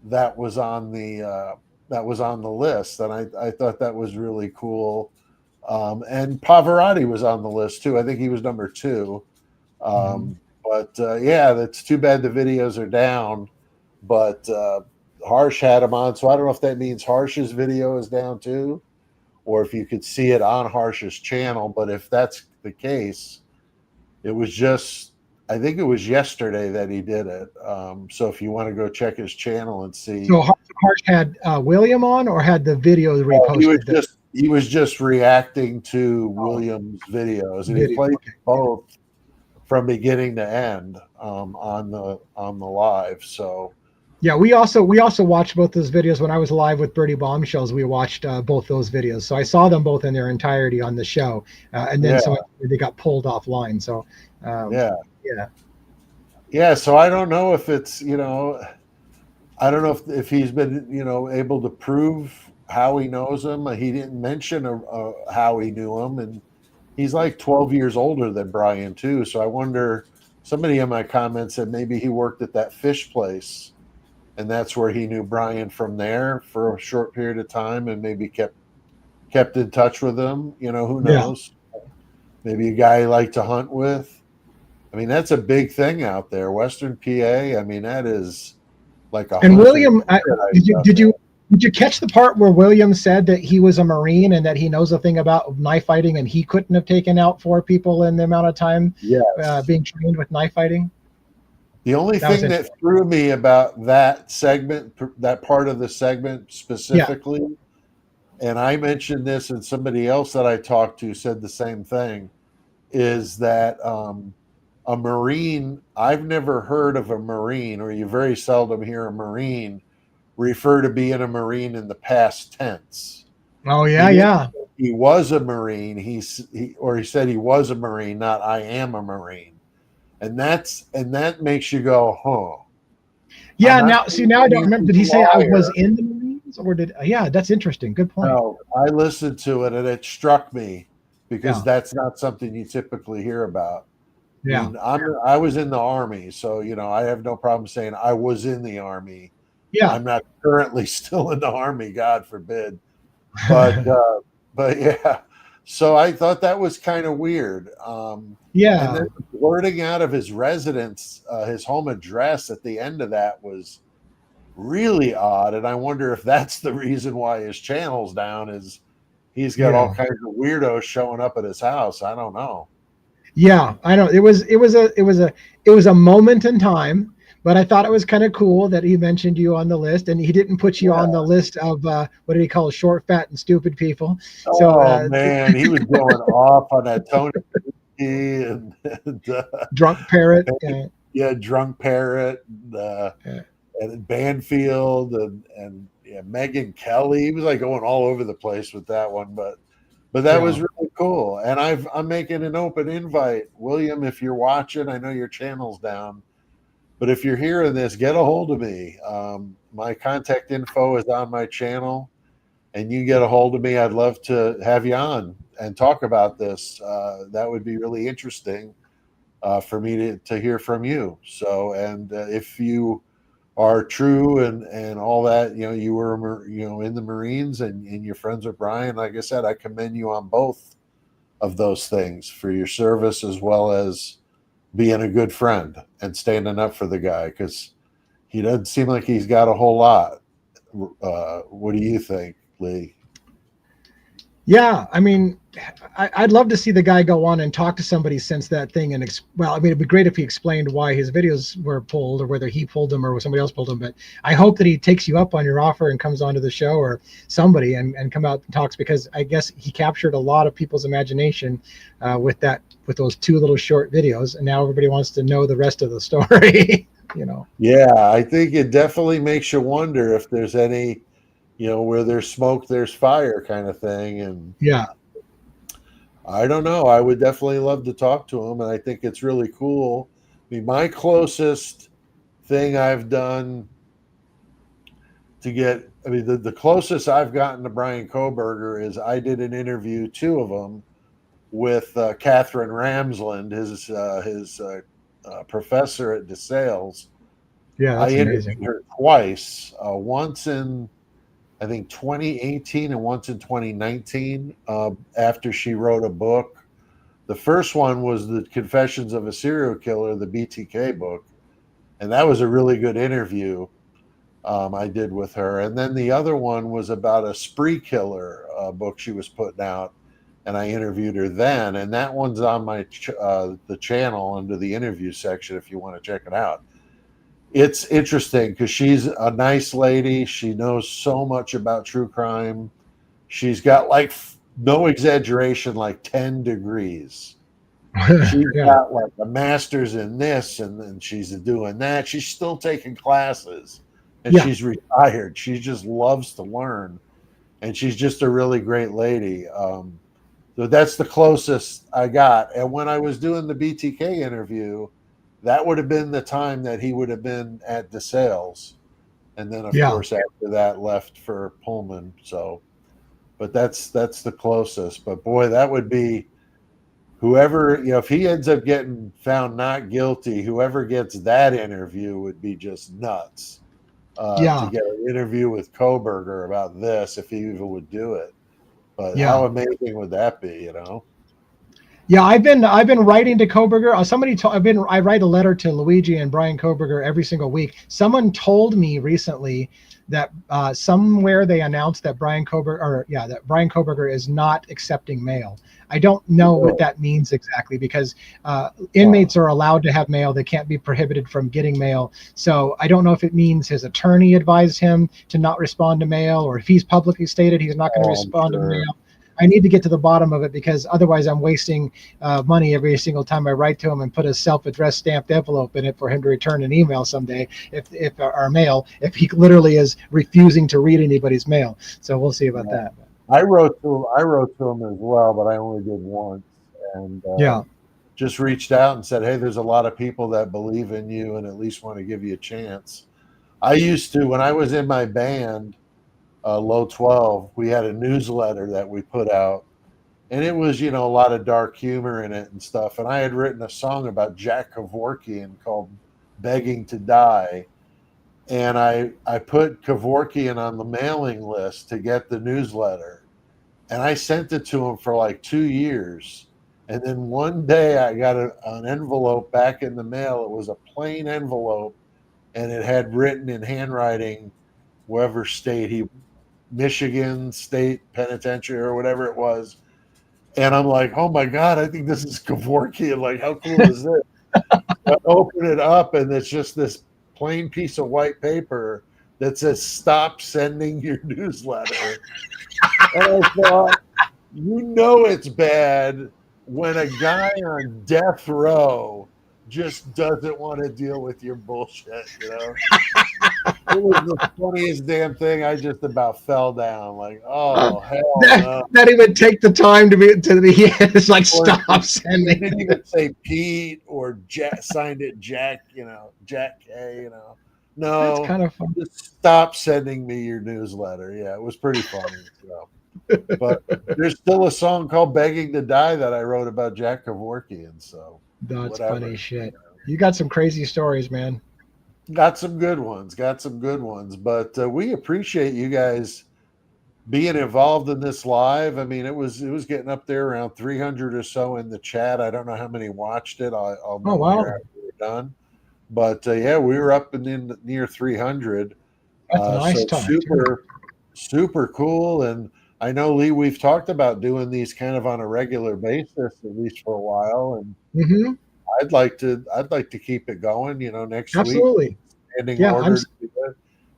that was on the list. And I thought that was really cool. And Pavarotti was on the list too. I think he was #2. But that's too bad the videos are down, but Harsh had him on. So I don't know if that means Harsh's video is down too, or if you could see it on Harsh's channel. But if that's the case, I think it was yesterday that he did it. So if you want to go check his channel and see. So Harsh had William on or had the video reposted? He was just reacting to William's videos, and he played both from beginning to end on the live. So yeah, we also watched both those videos when I was live with Birdie Bombshells. We watched both those videos, so I saw them both in their entirety on the show, and then so they got pulled offline. So So I don't know if it's I don't know if he's been, able to prove how he knows him. He didn't mention how he knew him, and he's like 12 years older than Brian too. So I wonder. Somebody in my comments said maybe he worked at that fish place, and that's where he knew Brian from there for a short period of time, and maybe kept in touch with him. Who knows? Maybe a guy he liked to hunt with. I mean, that's a big thing out there, Western PA. I mean, that is like a. And William, did you catch the part where William said that he was a Marine and that he knows a thing about knife fighting and he couldn't have taken out 4 people in the amount of time being trained with knife fighting? The only thing that threw me about that segment, that part of the segment specifically, and I mentioned this and somebody else that I talked to said the same thing, is that a Marine, I've never heard of a Marine, or you very seldom hear a Marine refer to being a Marine in the past tense. Oh yeah, He was a Marine. He said he was a Marine, not I am a Marine, and that makes you go, huh? Yeah. Now I don't remember. Did he say I was in the Marines, or did? Yeah, that's interesting. Good point. No, I listened to it and it struck me because that's not something you typically hear about. Yeah, I was in the Army, so I have no problem saying I was in the Army. Yeah, I'm not currently still in the Army, God forbid. But yeah, so I thought that was kind of weird. And then blurting out of his residence, his home address at the end of that was really odd. And I wonder if that's the reason why his channel's down, is he's got all kinds of weirdos showing up at his house. I don't know. Yeah, I know. It was a moment in time. But I thought it was kind of cool that he mentioned you on the list, and he didn't put you on the list of what did he call short, fat, and stupid people. Man, he was going off on that Tony and drunk parrot. Drunk parrot, and Banfield, and Megan Kelly. He was like going all over the place with that one, but that was really cool. And I'm making an open invite, William, if you're watching. I know your channel's down. But if you're hearing this, get a hold of me. My contact info is on my channel, and you get a hold of me. I'd love to have you on and talk about this. That would be really interesting for me to hear from you. So, and if you are true and all that, you were in the Marines and you're friends with Brian, like I said, I commend you on both of those things for your service as well as being a good friend and standing up for the guy, because he doesn't seem like he's got a whole lot. What do you think, Lee? Yeah, I mean, I'd love to see the guy go on and talk to somebody since that thing. And it'd be great if he explained why his videos were pulled, or whether he pulled them or somebody else pulled them. But I hope that he takes you up on your offer and comes onto the show, or somebody, and come out and talks, because I guess he captured a lot of people's imagination with those 2 little short videos, and now everybody wants to know the rest of the story. Yeah, I think it definitely makes you wonder if there's any, where there's smoke, there's fire kind of thing. And I don't know. I would definitely love to talk to him, and I think it's really cool. I mean, my closest thing I've done to get, the closest I've gotten to Brian Koberger is I did an interview, 2 of them, with Catherine Ramsland, his professor at DeSales. Yeah, that's I interviewed amazing. her twice, once in I think 2018 and once in 2019, after she wrote a book. The first one was the Confessions of a Serial Killer, the BTK book, and that was a really good interview I did with her. And then the other one was about a spree killer book she was putting out, and I interviewed her then. And that one's on my the channel under the interview section if you want to check it out. It's interesting because she's a nice lady. She knows so much about true crime. She's got, like, no exaggeration, like 10 degrees. She's got like a master's in this, and then she's doing that. She's still taking classes, and she's retired. She just loves to learn, and she's just a really great lady. So that's the closest I got. And when I was doing the BTK interview, that would have been the time that he would have been at DeSales. and then of Yeah. course after that left for Pullman. So, but that's the closest. But boy, that would be whoever, if he ends up getting found not guilty, whoever gets that interview would be just nuts. To Yeah. get an interview with Koberger about this, if he even would do it. But Yeah. how amazing would that be, Yeah, I've been writing to Koberger. I write a letter to Luigi and Brian Koberger every single week. Someone told me recently that somewhere they announced that Brian Koberger is not accepting mail. I don't know what that means exactly, because inmates are allowed to have mail. They can't be prohibited from getting mail. So I don't know if it means his attorney advised him to not respond to mail, or if he's publicly stated he's not going to respond to mail. I need to get to the bottom of it, because otherwise I'm wasting money every single time I write to him and put a self-addressed stamped envelope in it for him to return an email someday, if our mail, if he literally is refusing to read anybody's mail. So we'll see about that. I wrote to him as well, but I only did once, and just reached out and said, hey, there's a lot of people that believe in you and at least want to give you a chance. I used to, when I was in my band, Low 12, we had a newsletter that we put out, and it was, a lot of dark humor in it and stuff. And I had written a song about Jack Kevorkian called Begging to Die. And I put Kevorkian on the mailing list to get the newsletter. And I sent it to him for like 2 years. And then one day I got an envelope back in the mail. It was a plain envelope, and it had written in handwriting, wherever state Michigan State Penitentiary or whatever it was. And I'm like, oh my God, I think this is Kevorkian. Like, how cool is this? I open it up, and it's just this plain piece of white paper that says, stop sending your newsletter. And I thought, it's bad when a guy on death row just doesn't want to deal with your bullshit, It was the funniest damn thing. I just about fell down. Like, hell no. That he would take the time to be it's like, stop sending. He didn't even say Pete or Jack, signed it Jack, Jack K, No, that's kind of fun. Just stop sending me your newsletter. Yeah, it was pretty funny. But there's still a song called Begging to Die that I wrote about Jack Kevorkian. So that's funny shit. You got some crazy stories, man. Got some good ones. But we appreciate you guys being involved in this live. I mean, it was getting up there around 300 or so in the chat. I don't know how many watched it. I'll know after we're done. But we were up in near 300. That's a nice time. Super cool. And I know, Lee, we've talked about doing these kind of on a regular basis, at least for a while. And I'd like to keep it going, next Absolutely. week. Order.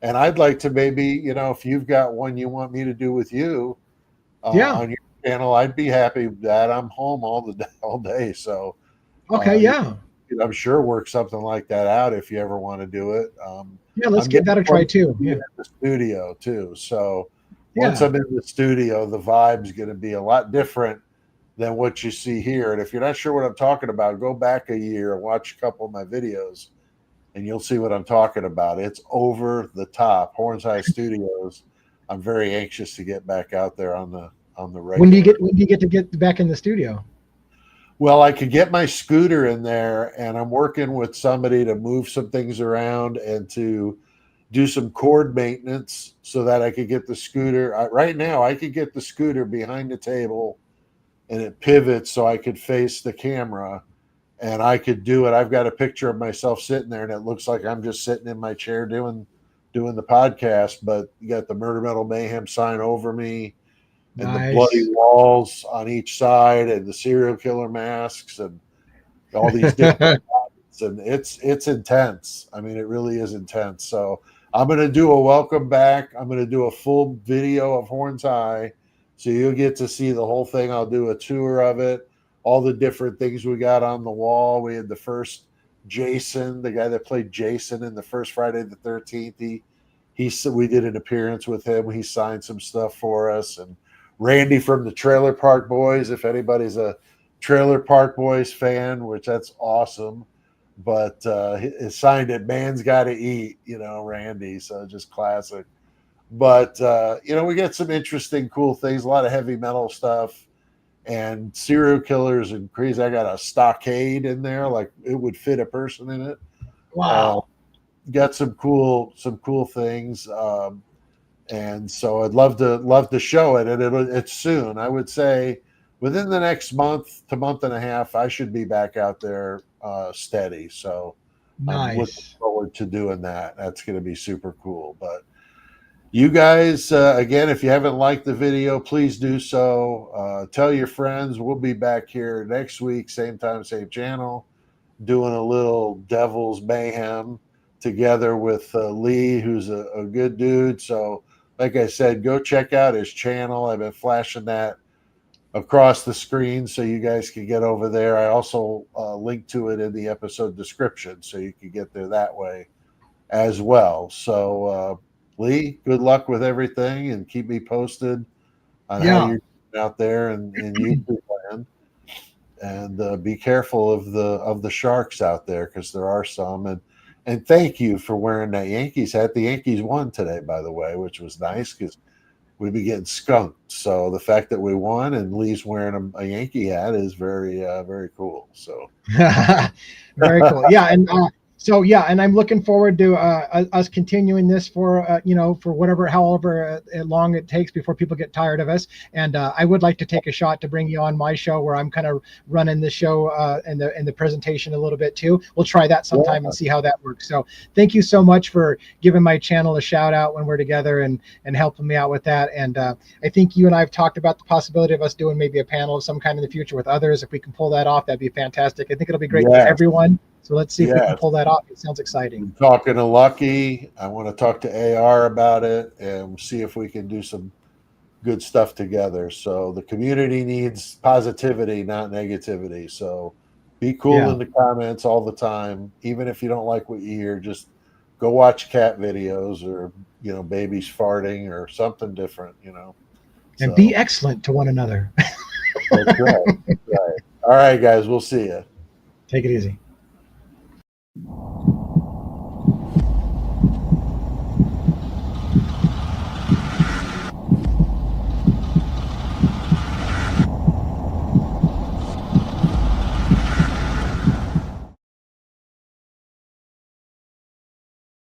And I'd like to maybe, if you've got one you want me to do with you on your channel, I'd be happy with that. I'm home all day. So I'm sure work something like that out if you ever want to do it. Let's give that a try too. In the studio too. So once I'm in the studio, the vibe's going to be a lot different than what you see here. And if you're not sure what I'm talking about, go back a year and watch a couple of my videos, and you'll see what I'm talking about. It's over the top. Horns High Studios. I'm very anxious to get back out there on the regular. When do you get to get back in the studio? Well, I could get my scooter in there, and I'm working with somebody to move some things around and to do some cord maintenance so that I could get the scooter. Right now, I could get the scooter behind the table, and it pivots so I could face the camera, and I could do it. I've got a picture of myself sitting there, and it looks like I'm just sitting in my chair doing the podcast, but you got the Murder Metal Mayhem sign over me, and the bloody walls on each side, and the serial killer masks, and all these different and it's intense. I mean, it really is intense. So I'm going to do a welcome back. I'm going to do a full video of Horns High, so you'll get to see the whole thing. I'll do a tour of it, all the different things we got on the wall. We had the first Jason, the guy that played Jason in the first Friday the 13th. We did an appearance with him. He signed some stuff for us. And Randy from the Trailer Park Boys, if anybody's a Trailer Park Boys fan, which that's awesome. but he signed it, "Man's Gotta Eat," Randy. So just classic. But we get some interesting, cool things, a lot of heavy metal stuff and serial killers and crazy. I got a stockade in there, like it would fit a person in it. Wow. Got some cool things. And so I'd love to show it, and it's soon. I would say within the next month to month and a half, I should be back out there steady. So I'm looking Nice. forward to doing that. That's going to be super cool. But you guys, again, if you haven't liked the video, please do so. Tell your friends. We'll be back here next week, same time, same channel, doing a little Devil's Mayhem together with Lee, who's a good dude. So, like I said, go check out his channel. I've been flashing that across the screen so you guys can get over there. I also link to it in the episode description so you can get there that way as well. So, Lee, good luck with everything, and keep me posted on how you're doing out there and YouTube land. And be careful of the sharks out there, because there are some. And thank you for wearing that Yankees hat. The Yankees won today, by the way, which was nice because we'd be getting skunked. So the fact that we won and Lee's wearing a Yankee hat is very very cool. So very cool. Yeah, and and I'm looking forward to us continuing this for for however long it takes before people get tired of us. And I would like to take a shot to bring you on my show, where I'm kind of running the show and the presentation a little bit too. We'll try that sometime and see how that works. So thank you so much for giving my channel a shout out when we're together and helping me out with that. And I think you and I have talked about the possibility of us doing maybe a panel of some kind in the future with others. If we can pull that off, that'd be fantastic. I think it'll be great for everyone. So let's see if we can pull that off. It sounds exciting. I'm talking to Lucky. I want to talk to AR about it and see if we can do some good stuff together. So the community needs positivity, not negativity. So be cool in the comments all the time. Even if you don't like what you hear, just go watch cat videos or, babies farting or something different, And be excellent to one another. That's right. That's right. All right, guys, we'll see you. Take it easy.